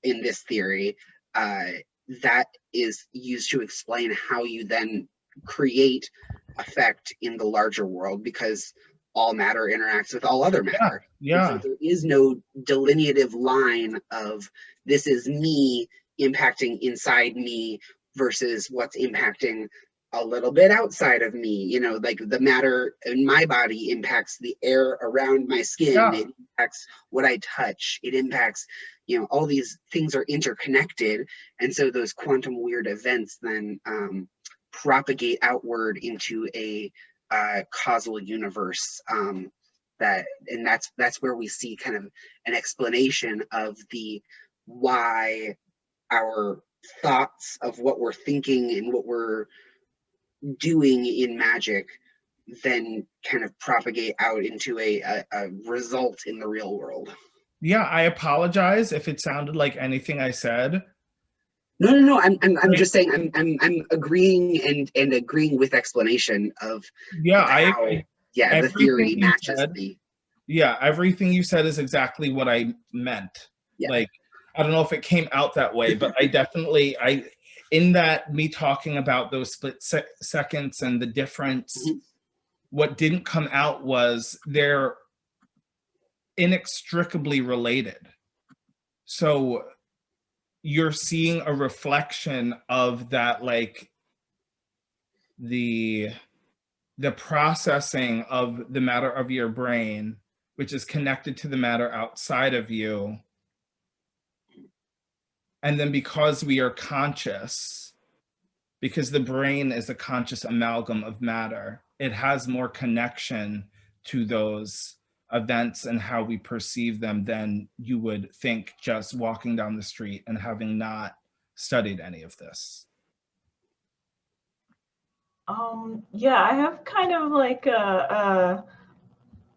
in this theory, that is used to explain how you then create effect in the larger world, because all matter interacts with all other matter. Yeah. So there is no delineative line of this is me impacting inside me versus what's impacting a little bit outside of me. You know, like the matter in my body impacts the air around my skin. It impacts what I touch. It impacts, you know, all these things are interconnected. And so those quantum weird events then propagate outward into a causal universe, that's where we see kind of an explanation of the why our thoughts of what we're thinking and what we're doing in magic then kind of propagate out into a result in the real world. Yeah, I apologize if it sounded like anything I said. No. I'm just saying I'm agreeing and agreeing with explanation of how the theory matches the. Yeah, everything you said is exactly what I meant. Yeah. Like, I don't know if it came out that way, but I definitely, in that me talking about those split seconds and the difference, what didn't come out was they're inextricably related. So you're seeing a reflection of that, like the processing of the matter of your brain, which is connected to the matter outside of you. And then because we are conscious, because the brain is a conscious amalgam of matter, it has more connection to those events and how we perceive them than you would think just walking down the street and having not studied any of this. Yeah, I have kind of like a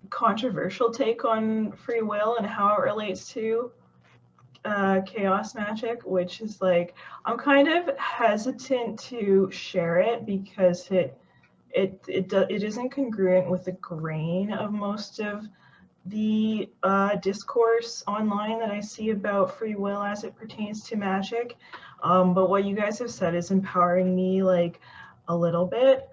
controversial take on free will and how it relates to chaos magic, which is like, I'm kind of hesitant to share it because it isn't congruent with the grain of most of the discourse online that I see about free will as it pertains to magic. But what you guys have said is empowering me like a little bit,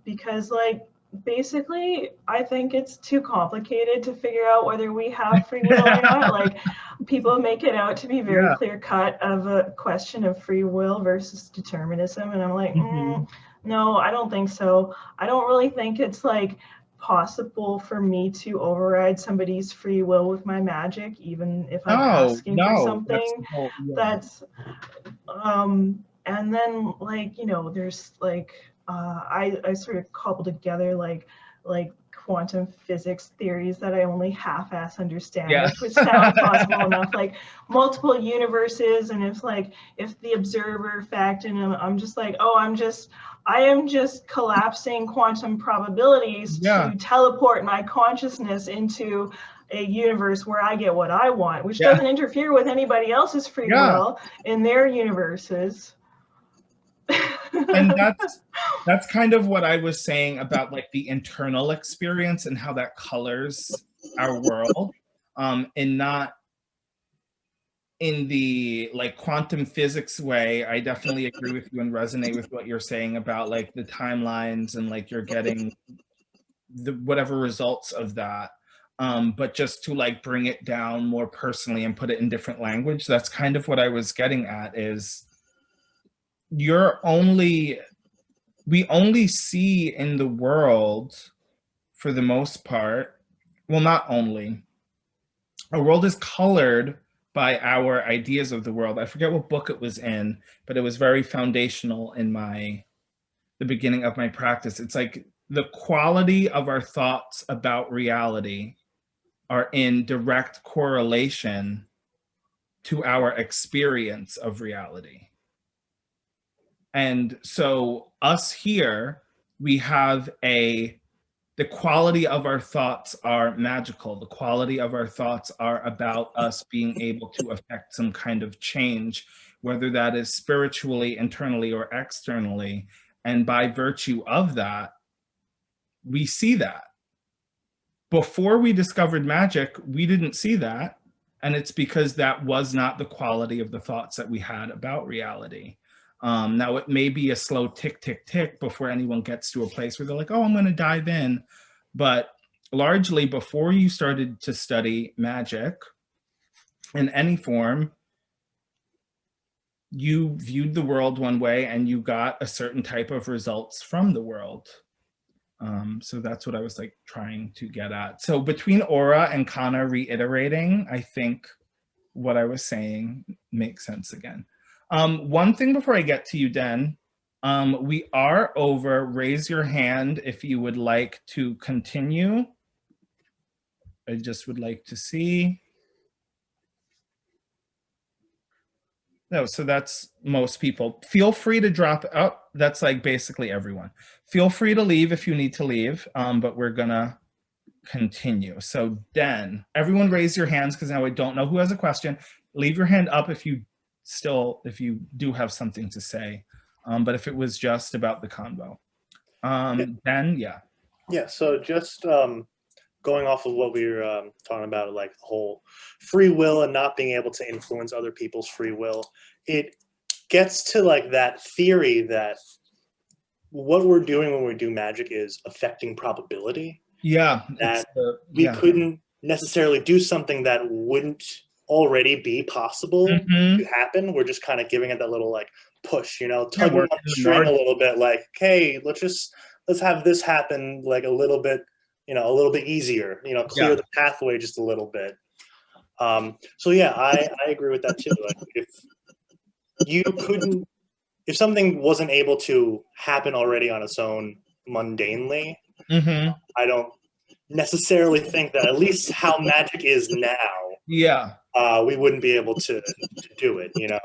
because like basically I think it's too complicated to figure out whether we have free will or not. Like, people make it out to be very clear cut of a question of free will versus determinism, and I'm like, no, I don't think so. I don't really think it's like possible for me to override somebody's free will with my magic, even if I'm Oh, asking for no, something? That's and then, like, you know, there's like I sort of cobble together like quantum physics theories that I only half-ass understand, Yeah. which would sound plausible enough, like multiple universes, and if the observer fact, and I'm just like, oh, I am just collapsing quantum probabilities Yeah. to teleport my consciousness into a universe where I get what I want, which Yeah. doesn't interfere with anybody else's free Yeah. will in their universes. And that's kind of what I was saying about like the internal experience and how that colors our world, and not in the like quantum physics way. I definitely agree with you and resonate with what you're saying about like the timelines and like you're getting the whatever results of that. But just to like bring it down more personally and put it in different language, that's kind of what I was getting at, is we only see in the world, for the most part, well, not only, our world is colored by our ideas of the world. I forget what book it was in, but it was very foundational in the beginning of my practice. It's like the quality of our thoughts about reality are in direct correlation to our experience of reality. And so us here, we have the quality of our thoughts are magical. The quality of our thoughts are about us being able to affect some kind of change, whether that is spiritually, internally, or externally. And by virtue of that, we see that. Before we discovered magic, we didn't see that. And it's because that was not the quality of the thoughts that we had about reality. Now, it may be a slow tick, tick, tick before anyone gets to a place where they're like, oh, I'm going to dive in. But largely, before you started to study magic in any form, you viewed the world one way and you got a certain type of results from the world. So that's what I was like trying to get at. So between Aura and Kana reiterating, I think what I was saying makes sense again. One thing before I get to you, Den, we are over. Raise your hand if you would like to continue. I just would like to see. No, so that's most people. Feel free to drop out. Oh, that's like basically everyone. Feel free to leave if you need to leave, but we're gonna continue. So Den, everyone raise your hands because now I don't know who has a question. Leave your hand up if you do have something to say. But if it was just about the convo. Den, yeah. Yeah, so just going off of what we were talking about, like the whole free will and not being able to influence other people's free will, it gets to like that theory that what we're doing when we do magic is affecting probability. Yeah. That we couldn't necessarily do something that wouldn't already be possible to happen. We're just kind of giving it that little like push, you know, tugging on the string a little bit, like, hey, let's have this happen like a little bit, you know, a little bit easier, you know, clear the pathway just a little bit. So yeah, I agree with that too. Like if something wasn't able to happen already on its own mundanely, I don't necessarily think that, at least how magic is now, we wouldn't be able to do it, you know?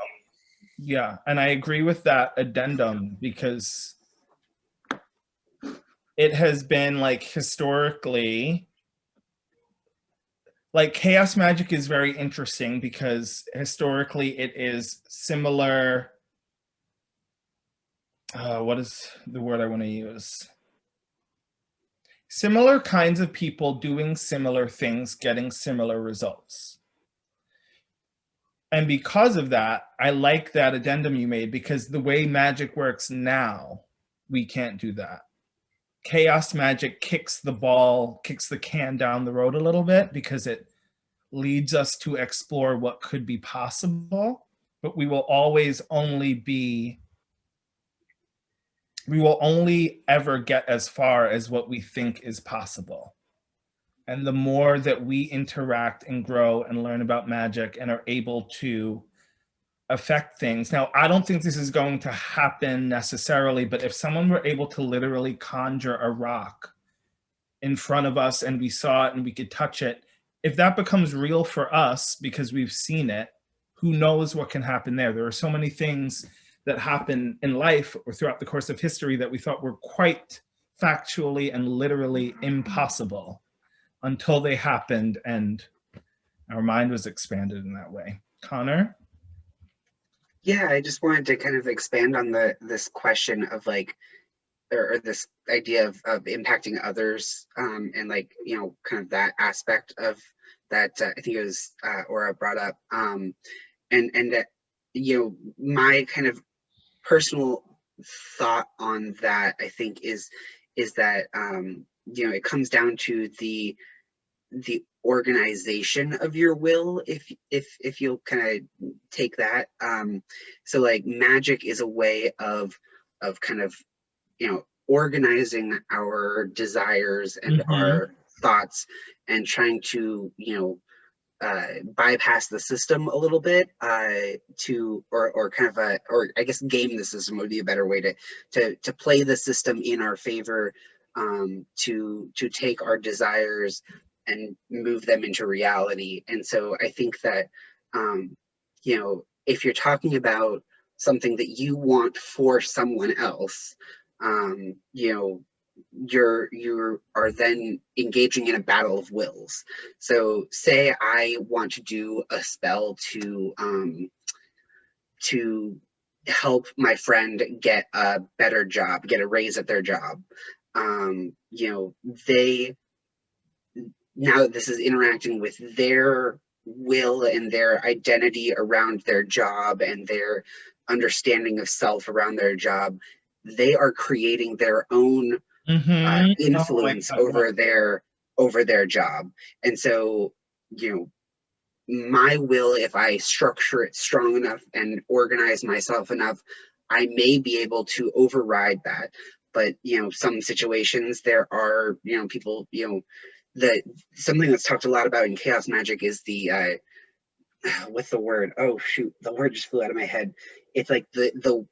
Yeah, and I agree with that addendum because it has been like historically, like chaos magic is very interesting because historically it is similar. What is the word I want to use? Similar kinds of people doing similar things, getting similar results. And because of that, I like that addendum you made, because the way magic works now, we can't do that. Chaos magic kicks the can down the road a little bit because it leads us to explore what could be possible, but we will always only be we will only ever get as far as what we think is possible. And the more that we interact and grow and learn about magic and are able to affect things. Now, I don't think this is going to happen necessarily, but if someone were able to literally conjure a rock in front of us and we saw it and we could touch it, if that becomes real for us because we've seen it, who knows what can happen there? There are so many things that happen in life or throughout the course of history that we thought were quite factually and literally impossible until they happened, and our mind was expanded in that way. Connor? Yeah, I just wanted to kind of expand on this question of like, or this idea of impacting others, and like, you know, kind of that aspect of that. I think it was Aura brought up, and that, you know, my kind of personal thought on that, I think is that you know, it comes down to the organization of your will, if you'll kind of take that. So like magic is a way of kind of, you know, organizing our desires and our thoughts and trying to, you know, bypass the system a little bit, to or kind of or I guess game the system would be a better way to play the system in our favor, to take our desires and move them into reality. And so I think that, you know, if you're talking about something that you want for someone else, you know, you are then engaging in a battle of wills. So say I want to do a spell to help my friend get a better job, get a raise at their job. You know, now that this is interacting with their will and their identity around their job and their understanding of self around their job, they are creating their own influence over their job. And so, you know, my will, if I structure it strong enough and organize myself enough, I may be able to override that. But, you know, some situations there are, you know, people, you know, something that's talked a lot about in chaos magic is the what's the word? Oh shoot, the word just flew out of my head. It's like the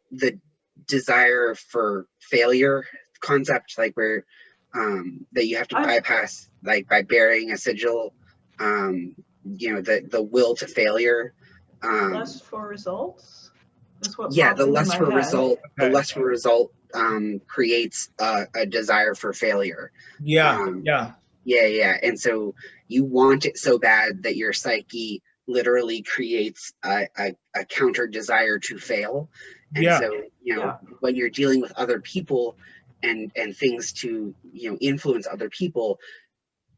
desire for failure concept, like where that you have to bypass, like by burying a sigil, you know, the will to failure. Lust for results? That's what Yeah, popped the into lust my for head. result, the lust for result creates a desire for failure. Yeah. Yeah. And so you want it so bad that your psyche literally creates a counter desire to fail. And so, you know, when you're dealing with other people and things to, you know, influence other people,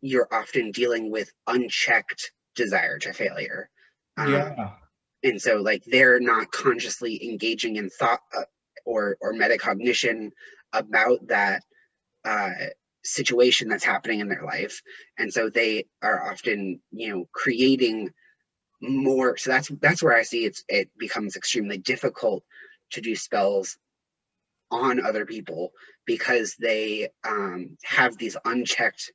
you're often dealing with unchecked desire to failure. And so like they're not consciously engaging in thought or metacognition about that situation that's happening in their life. And so they are often, you know, creating more. So that's where I see it becomes extremely difficult to do spells on other people, because they have these unchecked,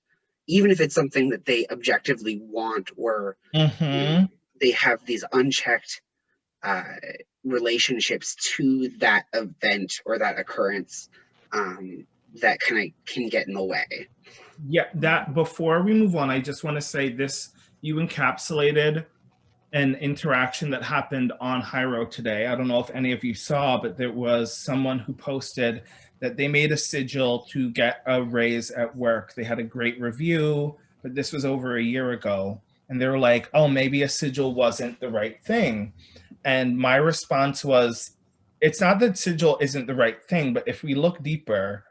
even if it's something that they objectively want, or you know, they have these unchecked relationships to that event or that occurrence, that kind of can get in the way. Yeah, that before we move on, I just want to say this, you encapsulated an interaction that happened on Hiero today. I don't know if any of you saw, but there was someone who posted that they made a sigil to get a raise at work. They had a great review, but this was over a year ago. And they were like, oh, maybe a sigil wasn't the right thing. And my response was, it's not that sigil isn't the right thing, but if we look deeper,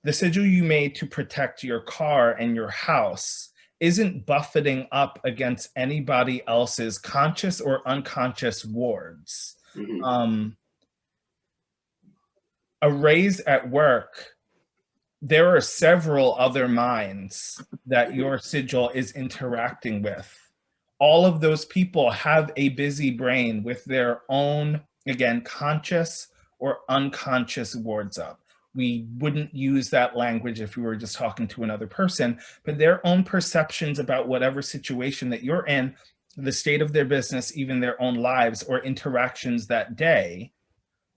the sigil you made to protect your car and your house isn't buffeting up against anybody else's conscious or unconscious wards. A raise at work, there are several other minds that your sigil is interacting with. All of those people have a busy brain with their own, again, conscious or unconscious wards up. we wouldn't use that language if we were just talking to another person, but their own perceptions about whatever situation that you're in, the state of their business, even their own lives or interactions that day,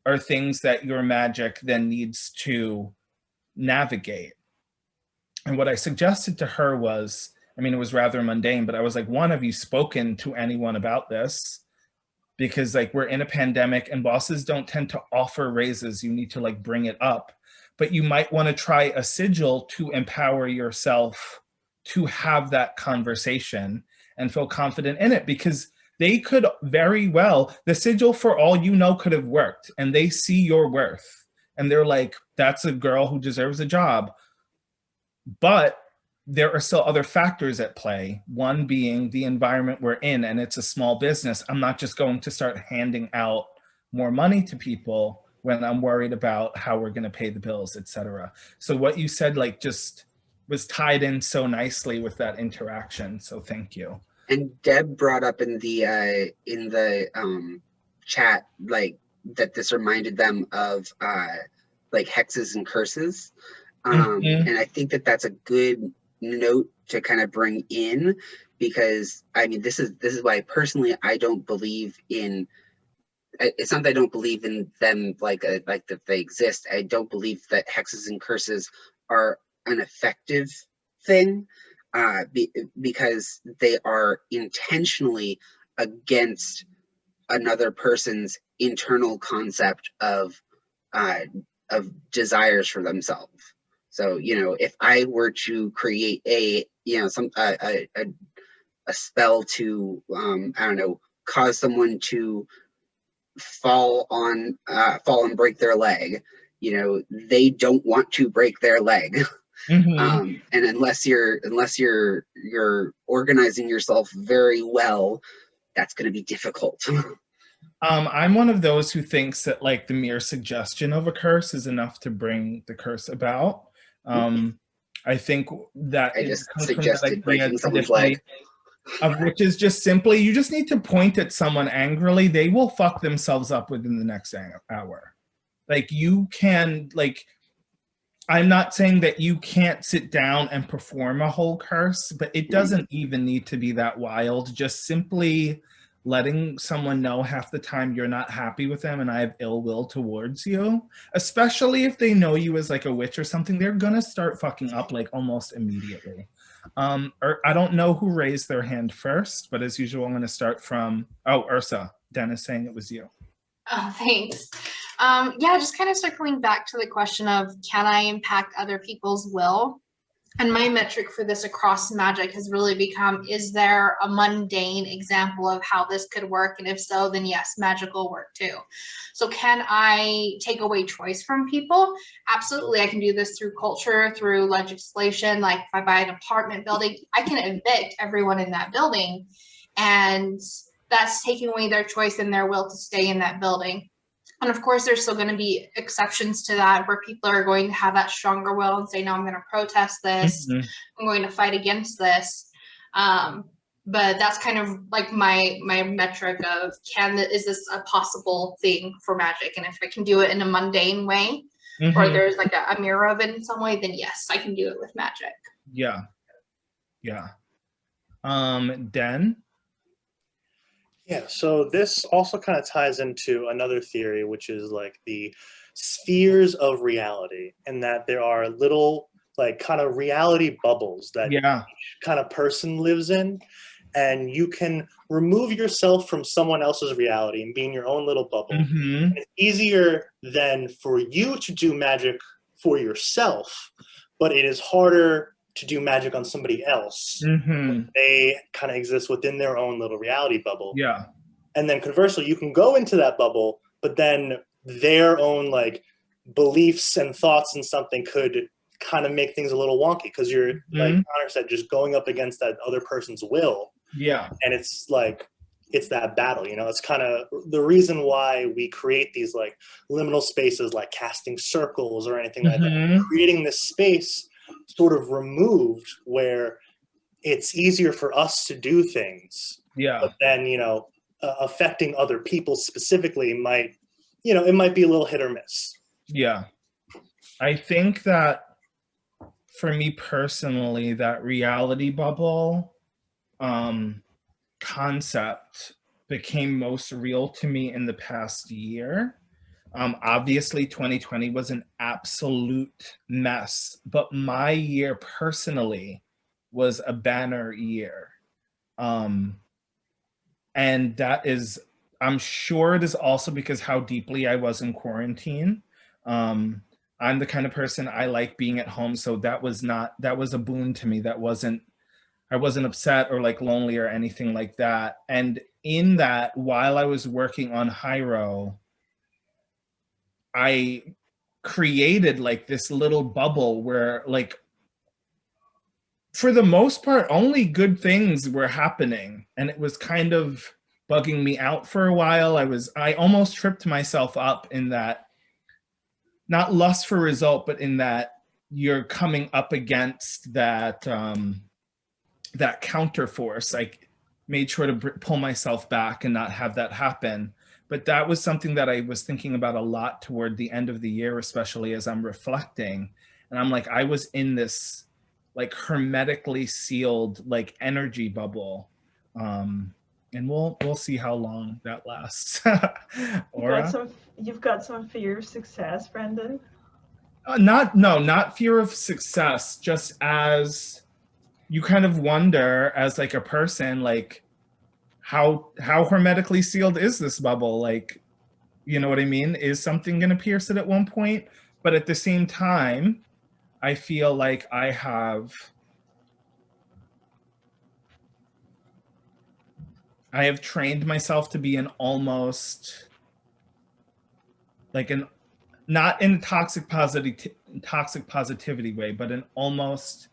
are things that your magic then needs to navigate. And what I suggested to her was, I mean, it was rather mundane, but I was like, one, have you spoken to anyone about this? Because like we're in a pandemic and bosses don't tend to offer raises. You need to like bring it up, but you might want to try a sigil to empower yourself to have that conversation and feel confident in it, because they could very well, the sigil for all you know could have worked and they see your worth and they're like, that's a girl who deserves a job. But there are still other factors at play. One being the environment we're in, and it's a small business. I'm not just going to start handing out more money to people when I'm worried about how we're going to pay the bills, etc. So what you said, like, just was tied in so nicely with that interaction. So thank you. And Deb brought up in the chat, like, that this reminded them of like hexes and curses. And I think that that's a good note to kind of bring in, because I mean, this is why personally I don't believe in, it's not that I don't believe in them like that they exist. I don't believe that hexes and curses are an effective thing, because they are intentionally against another person's internal concept of desires for themselves. So, you know, if I were to create a spell to, I don't know, cause someone to fall and break their leg, you know, they don't want to break their leg. And unless you're organizing yourself very well, that's going to be difficult. I'm one of those who thinks that like the mere suggestion of a curse is enough to bring the curse about. I think that I just suggested breaking someone's leg. Which is just simply, you just need to point at someone angrily. They will fuck themselves up within the next hour. Like you can, like, I'm not saying that you can't sit down and perform a whole curse, but it doesn't even need to be that wild. Just simply letting someone know half the time you're not happy with them and I have ill will towards you, especially if they know you as like a witch or something, they're gonna start fucking up like almost immediately. Or I don't know who raised their hand first, but as usual, I'm gonna start from, Ursa. Dennis saying it was you. Oh, thanks. Yeah, just kind of circling back to the question of, can I impact other people's will? And my metric for this across magic has really become, is there a mundane example of how this could work? And if so, then yes, magic will work too. So can I take away choice from people? Absolutely. I can do this through culture, through legislation. Like if I buy an apartment building, I can evict everyone in that building. And that's taking away their choice and their will to stay in that building. And of course, there's still going to be exceptions to that where people are going to have that stronger will and say, no, I'm going to protest this. I'm going to fight against this. But that's kind of like my metric of, is this a possible thing for magic? And if I can do it in a mundane way, or there's like a mirror of it in some way, then yes, I can do it with magic. Yeah. Yeah. Den? Yeah, so this also kind of ties into another theory, which is like the spheres of reality, and that there are little like kind of reality bubbles that each kind of person lives in, and you can remove yourself from someone else's reality and be in your own little bubble. And it's easier than for you to do magic for yourself, but it is harder to do magic on somebody else. They kind of exist within their own little reality bubble. Yeah. And then conversely, you can go into that bubble, but then their own like beliefs and thoughts and something could kind of make things a little wonky, because you're like Connor said, just going up against that other person's will. Yeah. And it's like, it's that battle, you know. It's kind of the reason why we create these like liminal spaces, like casting circles or anything like that, creating this space sort of removed where it's easier for us to do things. Yeah. But then, you know, affecting other people specifically might, you know, it might be a little hit or miss. Yeah. I think that for me personally, that reality bubble concept became most real to me in the past year. Obviously, 2020 was an absolute mess, but my year personally was a banner year. And that is, I'm sure it is also because how deeply I was in quarantine. I'm the kind of person, I like being at home, so that was a boon to me. I wasn't upset or like lonely or anything like that. And in that, while I was working on Hiero, I created like this little bubble where, like, for the most part, only good things were happening. And it was kind of bugging me out for a while. I almost tripped myself up in that, not lust for result, but in that you're coming up against that, that counter force. I made sure to pull myself back and not have that happen. But that was something that I was thinking about a lot toward the end of the year, especially as I'm reflecting. And I'm like, I was in this like hermetically sealed like energy bubble. And we'll see how long that lasts. Aura? You've got some fear of success, Brendan? Not fear of success, just as you kind of wonder as like a person, like how hermetically sealed is this bubble? Like, you know what I mean? Is something going to pierce it at one point? But at the same time, I feel like I have trained myself to be an almost like an, not in a toxic positivity way, but an almost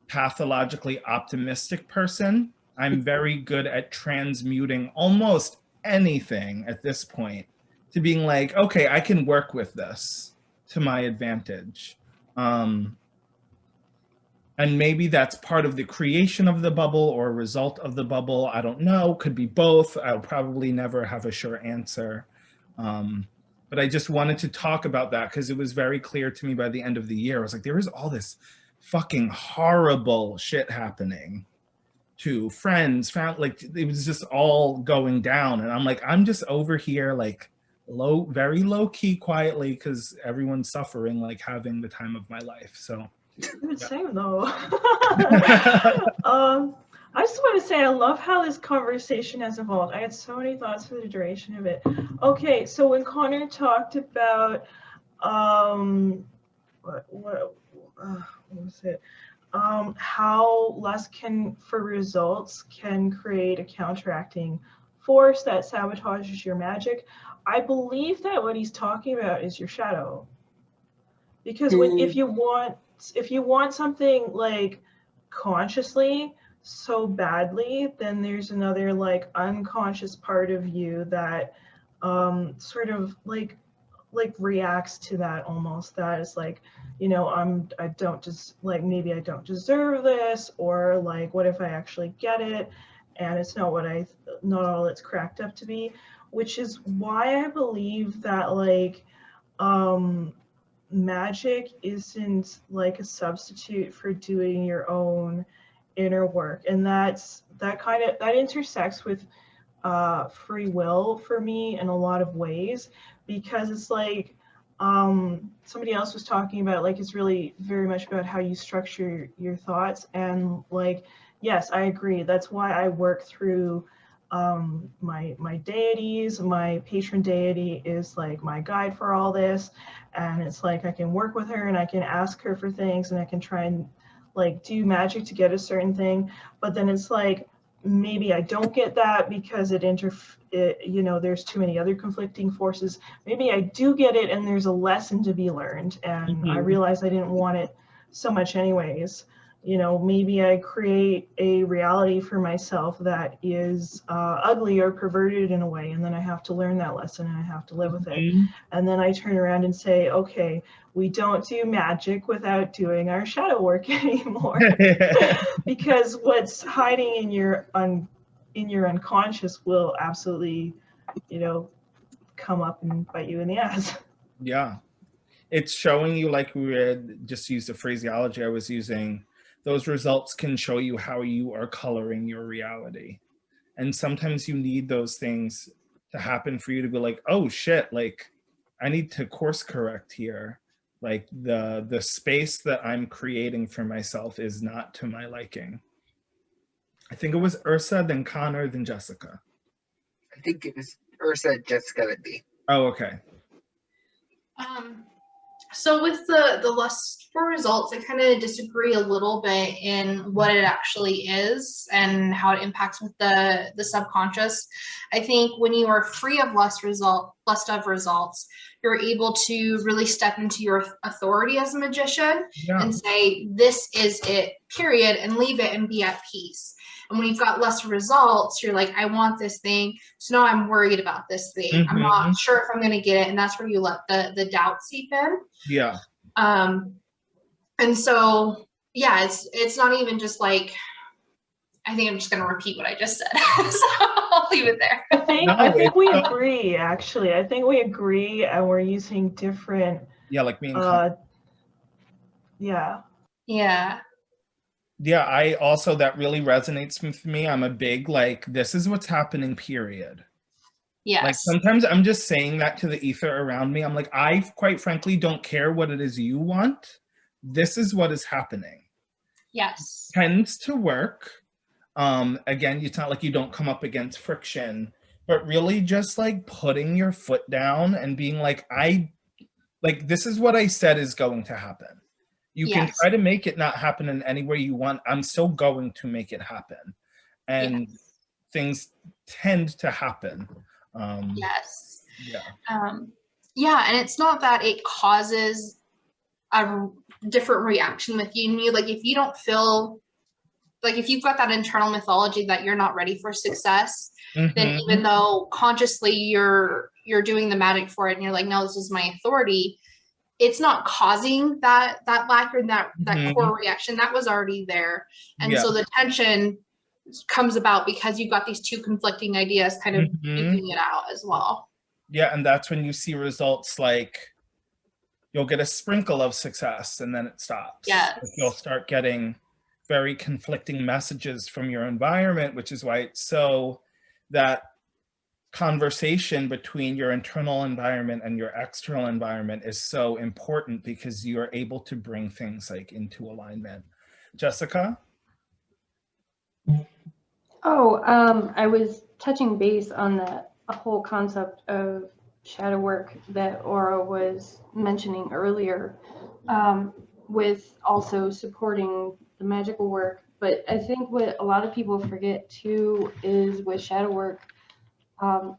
pathologically optimistic person. I'm very good at transmuting almost anything at this point to being like, okay, I can work with this to my advantage. And maybe that's part of the creation of the bubble or a result of the bubble. I don't know, could be both. I'll probably never have a sure answer. But I just wanted to talk about that because it was very clear to me by the end of the year. I was like, there is all this fucking horrible shit happening to friends, like it was just all going down. And I'm like, I'm just over here like very low key, quietly, because everyone's suffering, like having the time of my life. So same though. I just want to say I love how this conversation has evolved. I had so many thoughts for the duration of it. Okay, so when Connor talked about what was it? How lust for results can create a counteracting force that sabotages your magic. I believe that what he's talking about is your shadow. Because if you want something like consciously so badly, then there's another like unconscious part of you that sort of like reacts to that almost. That is like, you know, I don't just like, maybe I don't deserve this, or like, what if I actually get it and it's not all it's cracked up to be, which is why I believe that like magic isn't like a substitute for doing your own inner work. And that intersects with free will for me in a lot of ways, because it's like somebody else was talking about, like, it's really very much about how you structure your thoughts. And like, yes, I agree. That's why I work through my deities. My patron deity is like my guide for all this, and it's like I can work with her and I can ask her for things and I can try and like do magic to get a certain thing. But then it's like, maybe I don't get that because you know, there's too many other conflicting forces. Maybe I do get it and there's a lesson to be learned, and I realized I didn't want it so much anyways. You know, maybe I create a reality for myself that is ugly or perverted in a way, and then I have to learn that lesson and I have to live with it. And then I turn around and say, okay, we don't do magic without doing our shadow work anymore. Because what's hiding in your unconscious will absolutely, you know, come up and bite you in the ass. Yeah. it's showing you, like we had just used the phraseology I was using, those results can show you how you are coloring your reality. And sometimes you need those things to happen for you to be like, oh shit, like I need to course correct here. Like the space that I'm creating for myself is not to my liking. I think it was Ursa, then Connor, then Jessica. I think it was Ursa, Jessica, and me. Oh, okay. So with the lust for results, I kind of disagree a little bit in what it actually is and how it impacts with the subconscious. I think when you are free of lust of results, you're able to really step into your authority as a magician and say, this is it, period, and leave it and be at peace. And when you've got less results, you're like, I want this thing, so now I'm worried about this thing. I'm not sure if I'm going to get it, and that's where you let the doubt seep in. Yeah. And so, yeah, it's not even just like, I think I'm just going to repeat what I just said. So I'll leave it there. I think we agree, actually. I think we agree, and we're using different. Yeah, like me and yeah. Yeah. Yeah, I also, that really resonates with me. I'm a big, like, this is what's happening, period. Yes. Like sometimes I'm just saying that to the ether around me. I'm like, I quite frankly don't care what it is you want. This is what is happening. Yes. Tends to work. Again, it's not like you don't come up against friction, but really just like putting your foot down and being like, this is what I said is going to happen. You can try to make it not happen in any way you want. I'm still going to make it happen. And things tend to happen. Yes. Yeah. Yeah, and it's not that it causes a different reaction with you. Like if you don't feel, like if you've got that internal mythology that you're not ready for success, then even though consciously you're doing the magic for it and you're like, no, this is my authority, it's not causing that lack or that core reaction that was already there. And so the tension comes about because you've got these two conflicting ideas kind of duking it out as well. Yeah, and that's when you see results like you'll get a sprinkle of success and then it stops. Yes. Like you'll start getting very conflicting messages from your environment, which is why it's so that conversation between your internal environment and your external environment is so important because you are able to bring things like into alignment. Jessica? I was touching base on the whole concept of shadow work that Aura was mentioning earlier, with also supporting the magical work. But I think what a lot of people forget too is with shadow work,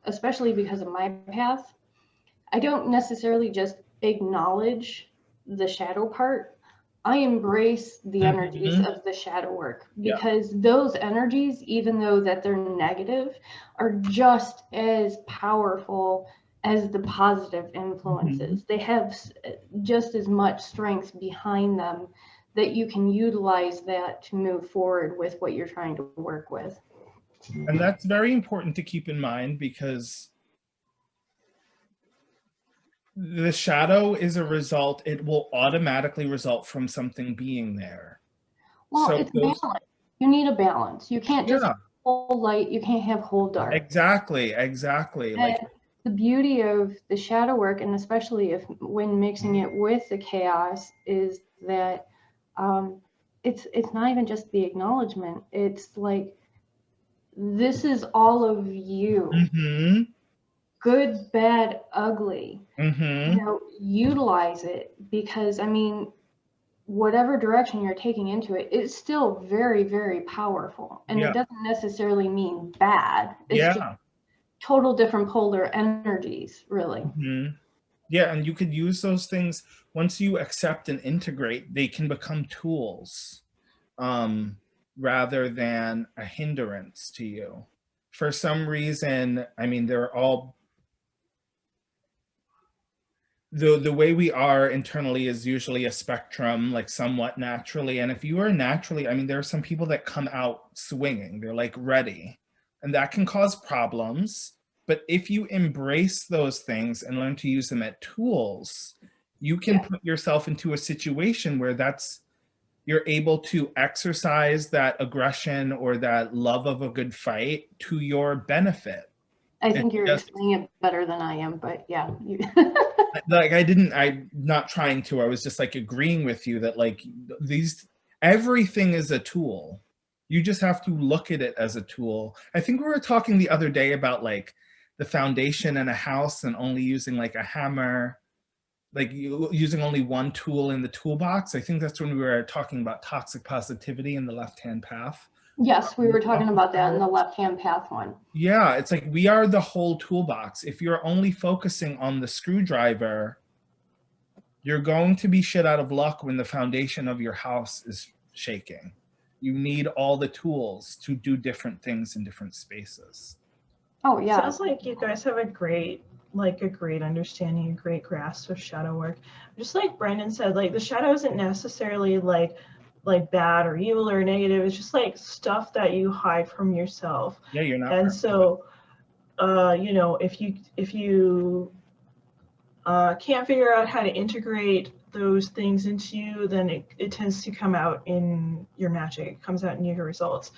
especially because of my path, I don't necessarily just acknowledge the shadow part. I embrace the energies of the shadow work because those energies, even though that they're negative, are just as powerful as the positive influences. They have just as much strength behind them that you can utilize that to move forward with what you're trying to work with. And that's very important to keep in mind because the shadow is a result, it will automatically result from something being there. Well, so it's balance. You need a balance. You can't just have whole light, you can't have whole dark. Exactly. Like the beauty of the shadow work, and especially when mixing it with the chaos, is that it's not even just the acknowledgement. It's like, this is all of you. Good, bad, ugly. You know, utilize it, because I mean, whatever direction you're taking into it, it's still very, very powerful. And it doesn't necessarily mean bad. It's just total different polar energies, really. Yeah, and you could use those things once you accept and integrate, they can become tools rather than a hindrance to you. For some reason, I mean, they're all the way we are internally is usually a spectrum, like somewhat naturally. And if you are naturally, I mean, there are some people that come out swinging, they're like ready, and that can cause problems. But if you embrace those things and learn to use them as tools, you can Yeah. put yourself into a situation where you're able to exercise that aggression or that love of a good fight to your benefit. I think It's you're just, explaining it better than I am, but yeah. like, I'm not trying to, I was just like agreeing with you that like everything is a tool. You just have to look at it as a tool. I think we were talking the other day about like the foundation in a house and only using like a hammer, like using only one tool in the toolbox. I think that's when we were talking about toxic positivity in the left-hand path. Yes, we were talking about that in the left-hand path one. Yeah, it's like we are the whole toolbox. If you're only focusing on the screwdriver, you're going to be shit out of luck when the foundation of your house is shaking. You need all the tools to do different things in different spaces. Oh yeah. Sounds like you guys have a great understanding, a great grasp of shadow work. Just like Brendan said, like the shadow isn't necessarily like bad or evil or negative. It's just like stuff that you hide from yourself. Yeah, you're not. And so, you know, if you can't figure out how to integrate those things into you, then it tends to come out in your magic. It comes out in your results.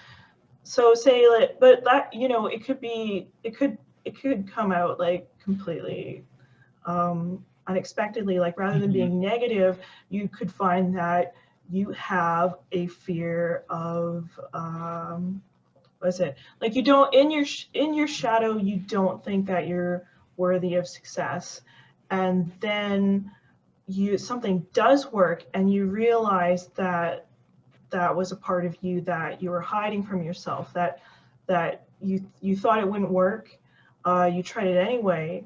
So say like, but that, you know, it could come out like completely unexpectedly. Like rather than being negative, you could find that you have a fear of what is it? Like you don't in your shadow, you don't think that you're worthy of success, and then something does work, and you realize that that was a part of you that you were hiding from yourself, that you thought it wouldn't work, you tried it anyway,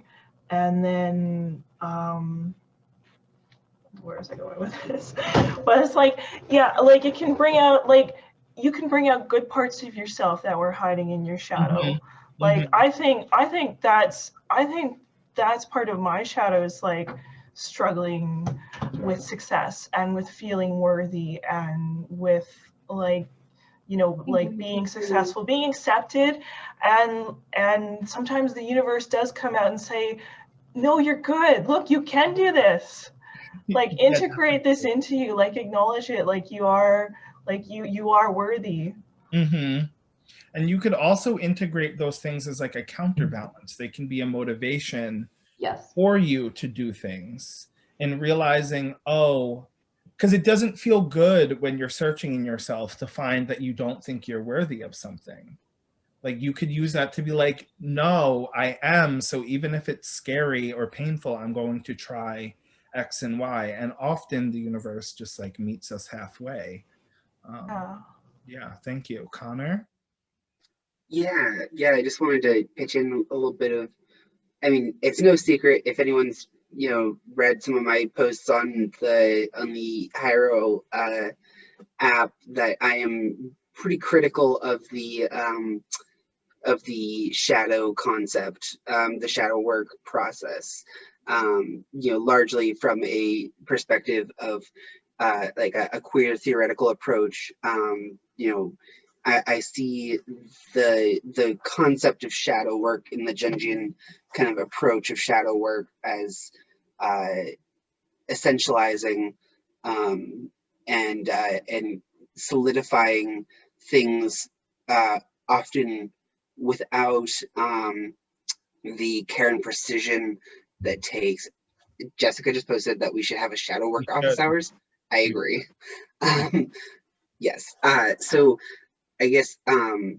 and then where was I going with this? But it's like, yeah, like it can bring out, like you can bring out good parts of yourself that were hiding in your shadow. Mhm. Like Mhm. I think that's part of my shadow, is like struggling with success and with feeling worthy and with like, you know, like being successful, being accepted, and sometimes the universe does come out and say, no, you're good, look, you can do this, like integrate this into you, like acknowledge it, like you are worthy. Mm-hmm. And you could also integrate those things as like a counterbalance. They can be a motivation Yes. for you to do things, and realizing, oh, because it doesn't feel good when you're searching in yourself to find that you don't think you're worthy of something. Like you could use that to be like, no, I am. So even if it's scary or painful, I'm going to try X and Y. And often the universe just like meets us halfway. Yeah, thank you. Connor? Yeah, I just wanted to pitch in a little bit of, I mean, it's no secret if anyone's, you know, read some of my posts on the Hiero app, that I am pretty critical of the shadow concept, the shadow work process, you know, largely from a perspective of like a queer theoretical approach. You know, I see the concept of shadow work in the Jungian kind of approach of shadow work as essentializing and solidifying things, often without the care and precision that takes. Jessica just posted that we should have a shadow work office hours. I agree. Yes. So I guess, oh,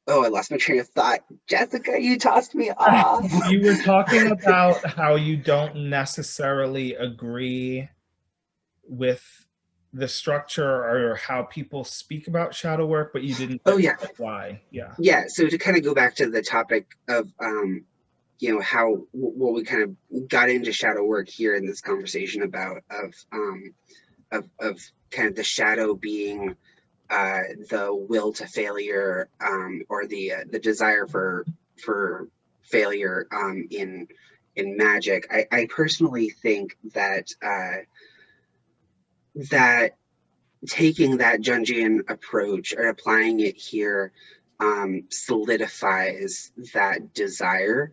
I lost my train of thought. Jessica, you tossed me off. You were talking about how you don't necessarily agree with the structure or how people speak about shadow work, but you didn't get why. Yeah. So to kind of go back to the topic of you know, how what we kind of got into shadow work here in this conversation about of kind of the shadow being the will to failure, or the desire for failure in magic. I personally think that that taking that Jungian approach or applying it here solidifies that desire,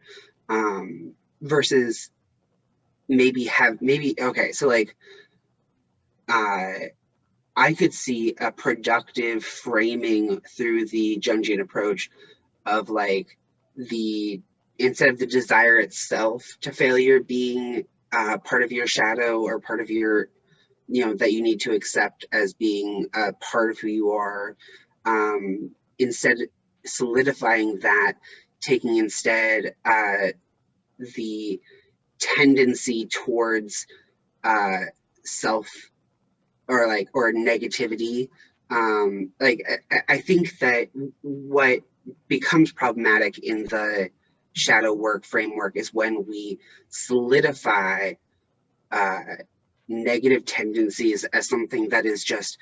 versus okay, so like I could see a productive framing through the Jungian approach of like instead of the desire itself to failure being part of your shadow or part of your, that you need to accept as being a part of who you are, instead solidifying that, taking instead the tendency towards self or negativity. I think that what becomes problematic in the shadow work framework is when we solidify negative tendencies as something that is just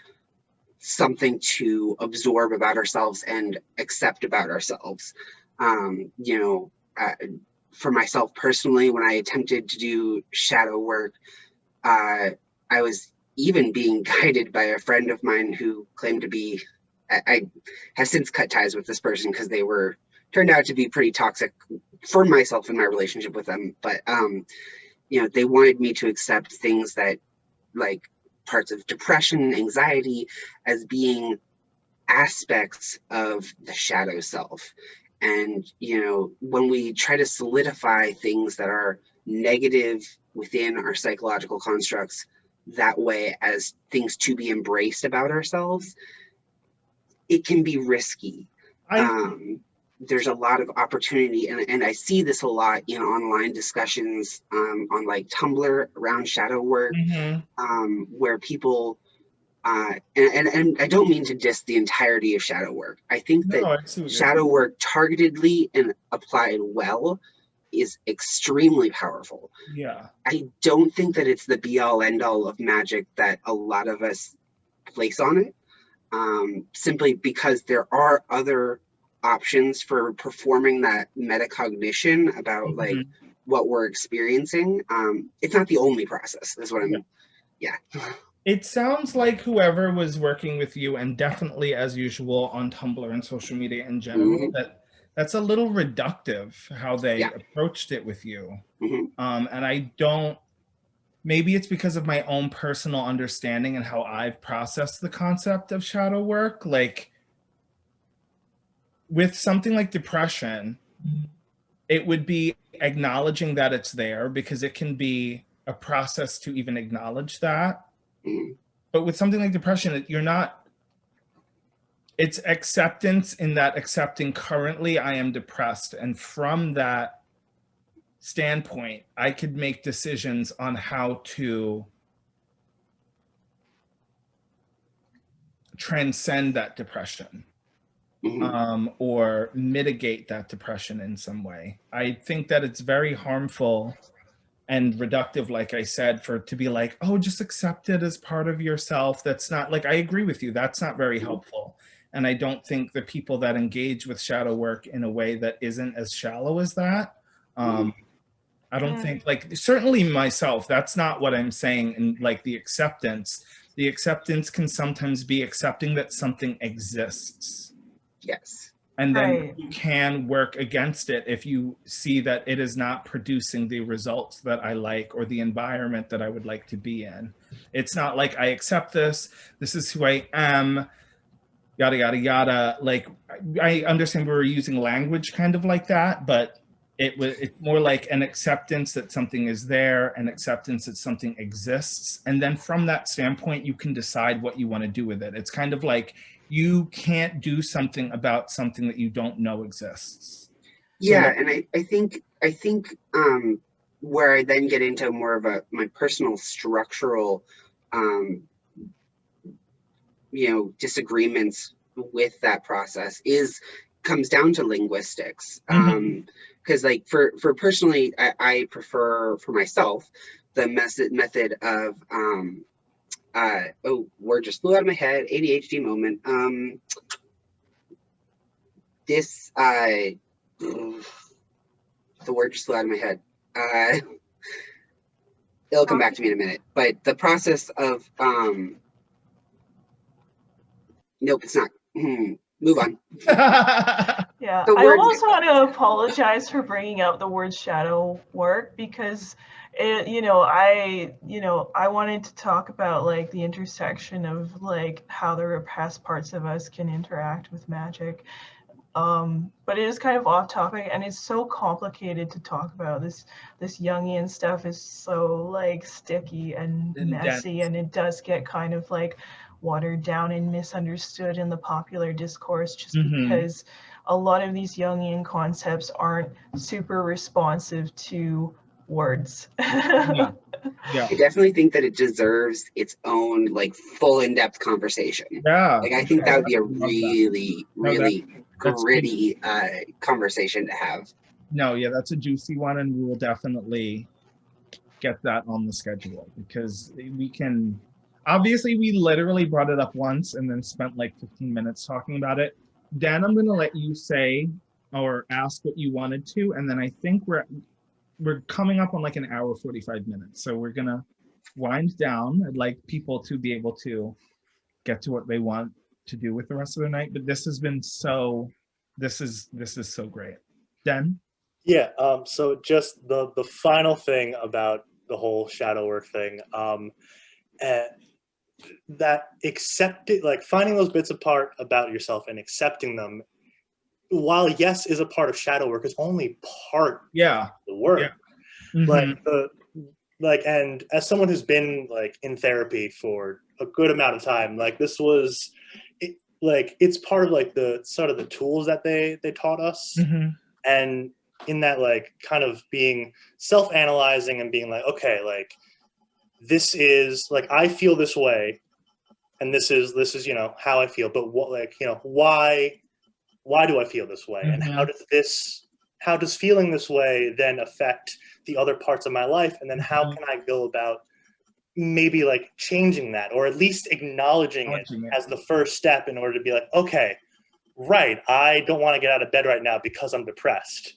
something to absorb about ourselves and accept about ourselves. For myself personally, when I attempted to do shadow work, I was even being guided by a friend of mine who claimed to be, I have since cut ties with this person because they turned out to be pretty toxic for myself and my relationship with them. But, they wanted me to accept things that, like parts of depression, anxiety, as being aspects of the shadow self. And, when we try to solidify things that are negative within our psychological constructs that way as things to be embraced about ourselves, it can be risky. There's a lot of opportunity, and I see this a lot in online discussions on like Tumblr around shadow work, where people and I don't mean to diss the entirety of shadow work. I think that shadow work targetedly and applied well is extremely powerful. Yeah. I don't think that it's the be all end all of magic that a lot of us place on it, simply because there are other options for performing that metacognition about like what we're experiencing. It's not the only process, is what I'm, yeah. It sounds like whoever was working with you, and definitely as usual on Tumblr and social media in general, that's a little reductive how they approached it with you. And I don't, maybe it's because of my own personal understanding and how I've processed the concept of shadow work. Like with something like depression, it would be acknowledging that it's there, because it can be a process to even acknowledge that. But with something like depression, it's acceptance, in that accepting currently I am depressed. And from that standpoint, I could make decisions on how to transcend that depression, or mitigate that depression in some way. I think that it's very harmful and reductive, like I said, to be like, oh, just accept it as part of yourself. That's not, like, I agree with you. That's not very helpful. And I don't think the people that engage with shadow work in a way that isn't as shallow as that, I don't think, like, certainly myself, that's not what I'm saying. And like the acceptance can sometimes be accepting that something exists. Yes. And then you can work against it if you see that it is not producing the results that I like or the environment that I would like to be in. It's not like I accept this is who I am, yada, yada, yada. Like, I understand we were using language kind of like that, but it's more like an acceptance that something is there, an acceptance that something exists. And then from that standpoint, you can decide what you want to do with it. It's kind of like, you can't do something about something that you don't know exists. Yeah, so, and I think where I then get into more of my personal structural disagreements with that process comes down to linguistics. Because like for personally, I prefer for myself the method of word just flew out of my head, ADHD moment. The word just flew out of my head. It'll come back to me in a minute. But the process of nope, it's not. Move on. Yeah, Yeah, The I word- almost want to apologize for bringing up the word shadow work because I wanted to talk about like the intersection of like how the repressed parts of us can interact with magic. But it is kind of off topic and it's so complicated to talk about. This Jungian stuff is so like sticky and messy, and it does get kind of like watered down and misunderstood in the popular discourse just because a lot of these Jungian concepts aren't super responsive to words. Yeah. I definitely think that it deserves its own like full in-depth conversation. Yeah. Like I think that would be a love that. really That's gritty conversation to have. No, yeah, that's a juicy one, and we will definitely get that on the schedule because we can. Obviously, we literally brought it up once and then spent like 15 minutes talking about it. Dan, I'm going to let you say or ask what you wanted to, and then I think we're coming up on like an hour 45 minutes, so we're gonna wind down. I'd like people to be able to get to what they want to do with the rest of the night, but this has been so. This is so great. Dan? Yeah. So just the final thing about the whole shadow work thing, that accepting, like finding those bits apart about yourself and accepting them, while yes is a part of shadow work, is only part Yeah. of the work. Yeah. Like and as someone who's been like in therapy for a good amount of time, like this was it's part of like the sort of the tools that they taught us. And in that like kind of being self-analyzing and being like, okay, like this is like I feel this way and this is how I feel, but what, like, why do I feel this way? And how does feeling this way then affect the other parts of my life? And then how can I go about maybe like changing that, or at least acknowledging it as the first step in order to be like, okay, right, I don't want to get out of bed right now because I'm depressed.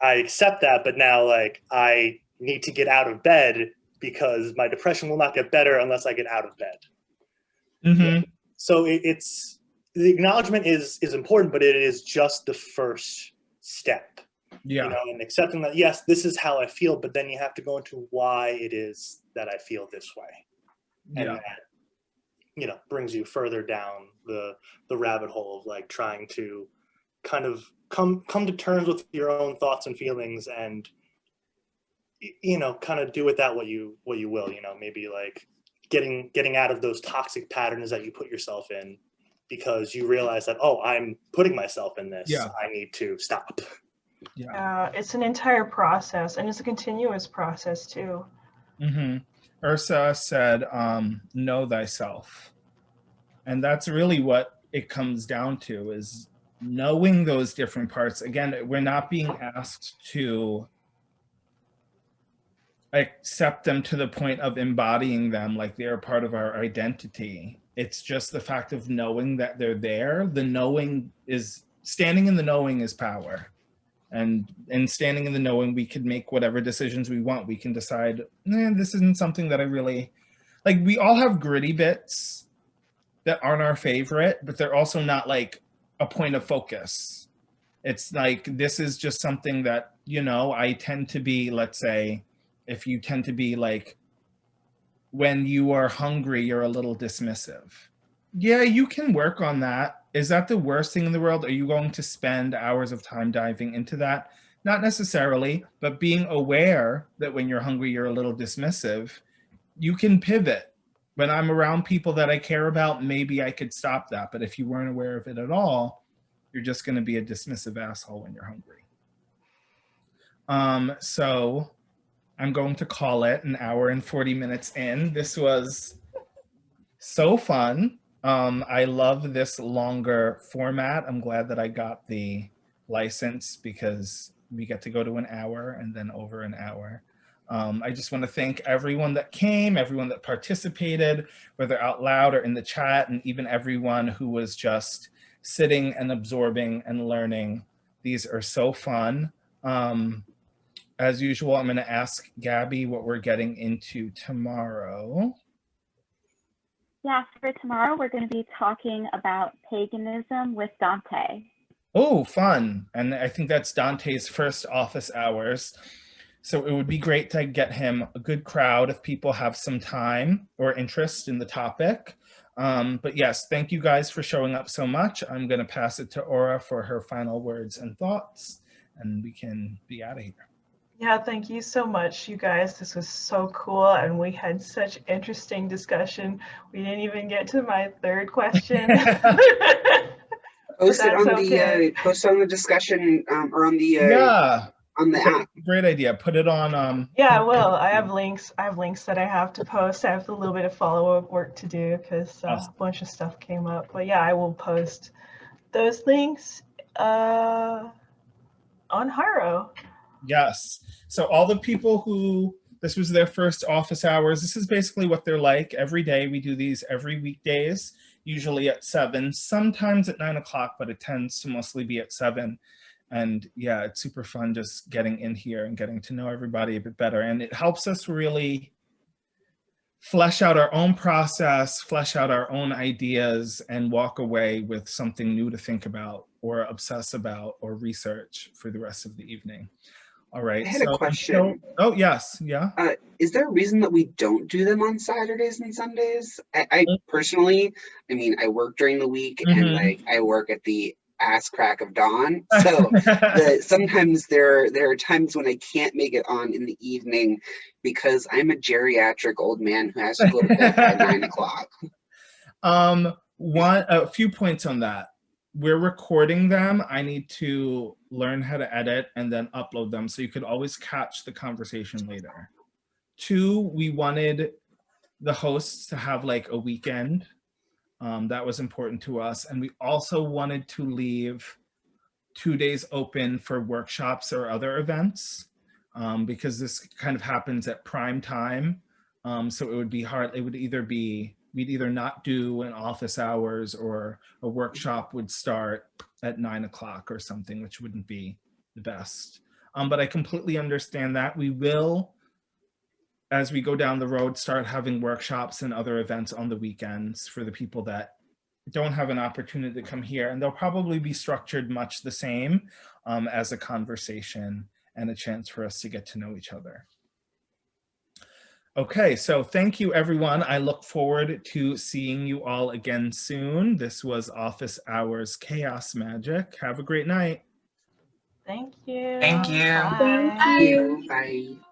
I accept that, but now like I need to get out of bed because my depression will not get better unless I get out of bed. So it's the acknowledgement is important, but it is just the first step. And accepting that, yes, this is how I feel, but then you have to go into why it is that I feel this way. And that, brings you further down the rabbit hole of like trying to kind of come to terms with your own thoughts and feelings and, kind of do with that what you will, maybe like getting out of those toxic patterns that you put yourself in because you realize that, oh, I'm putting myself in this. I need to stop. It's an entire process, and it's a continuous process too. Ursa said, know thyself. And that's really what it comes down to, is knowing those different parts. Again, we're not being asked to accept them to the point of embodying them like they're part of our identity. It's just the fact of knowing that they're there. The knowing is, standing in the knowing is power. And standing in the knowing, we can make whatever decisions we want. We can decide, this isn't something that I really, like, we all have gritty bits that aren't our favorite, but they're also not like a point of focus. It's like, this is just something that, I tend to be, let's say, if you tend to be like, when you are hungry, you're a little dismissive. Yeah, you can work on that. Is that the worst thing in the world? Are you going to spend hours of time diving into that? Not necessarily, but being aware that when you're hungry, you're a little dismissive, you can pivot. When I'm around people that I care about, maybe I could stop that. But if you weren't aware of it at all, you're just going to be a dismissive asshole when you're hungry. So I'm going to call it an hour and 40 minutes in. This was so fun. I love this longer format. I'm glad that I got the license because we get to go to an hour and then over an hour. I just want to thank everyone that came, everyone that participated, whether out loud or in the chat, and even everyone who was just sitting and absorbing and learning. These are so fun. As usual, I'm going to ask Gabby what we're getting into tomorrow. Yeah, for tomorrow, we're going to be talking about paganism with Dante. Oh, fun. And I think that's Dante's first office hours. So it would be great to get him a good crowd if people have some time or interest in the topic. But yes, thank you guys for showing up so much. I'm going to pass it to Aura for her final words and thoughts, and we can be out of here. Yeah, thank you so much, you guys. This was so cool, and we had such interesting discussion. We didn't even get to my third question. Post it That's on okay. the post on the discussion or on the Yeah, on the app. great idea. Put it on. Yeah, I will. I have links. I have links that I have to post. I have a little bit of follow-up work to do because Awesome. a bunch of stuff came up. But yeah, I will post those links on Hiero. Yes. So all the people who this was their first office hours, this is basically what they're like every day. We do these every weekdays, usually at 7, sometimes at 9 o'clock, but it tends to mostly be at 7. And yeah, it's super fun just getting in here and getting to know everybody a bit better. And it helps us really flesh out our own process, flesh out our own ideas, and walk away with something new to think about or obsess about or research for the rest of the evening. All right. I had a question. Oh, yes. Yeah. Is there a reason that we don't do them on Saturdays and Sundays? I personally, I mean, I work during the week and like I work at the ass crack of dawn. So sometimes there are times when I can't make it on in the evening because I'm a geriatric old man who has to go to bed by 9 o'clock. A few points on that. We're recording them. I need to learn how to edit and then upload them so you could always catch the conversation later. 2, we wanted the hosts to have like a weekend. That was important to us. And we also wanted to leave 2 days open for workshops or other events because this kind of happens at prime time. So it would be hard. It would either be, we'd either not do an office hours or a workshop would start at 9 o'clock or something, which wouldn't be the best. But I completely understand that. We will, as we go down the road, start having workshops and other events on the weekends for the people that don't have an opportunity to come here. And they'll probably be structured much the same as a conversation and a chance for us to get to know each other. Okay, so thank you, everyone. I look forward to seeing you all again soon. This was Office Hours Chaos Magic. Have a great night. Thank you. Thank you. Bye. Thank you. Bye.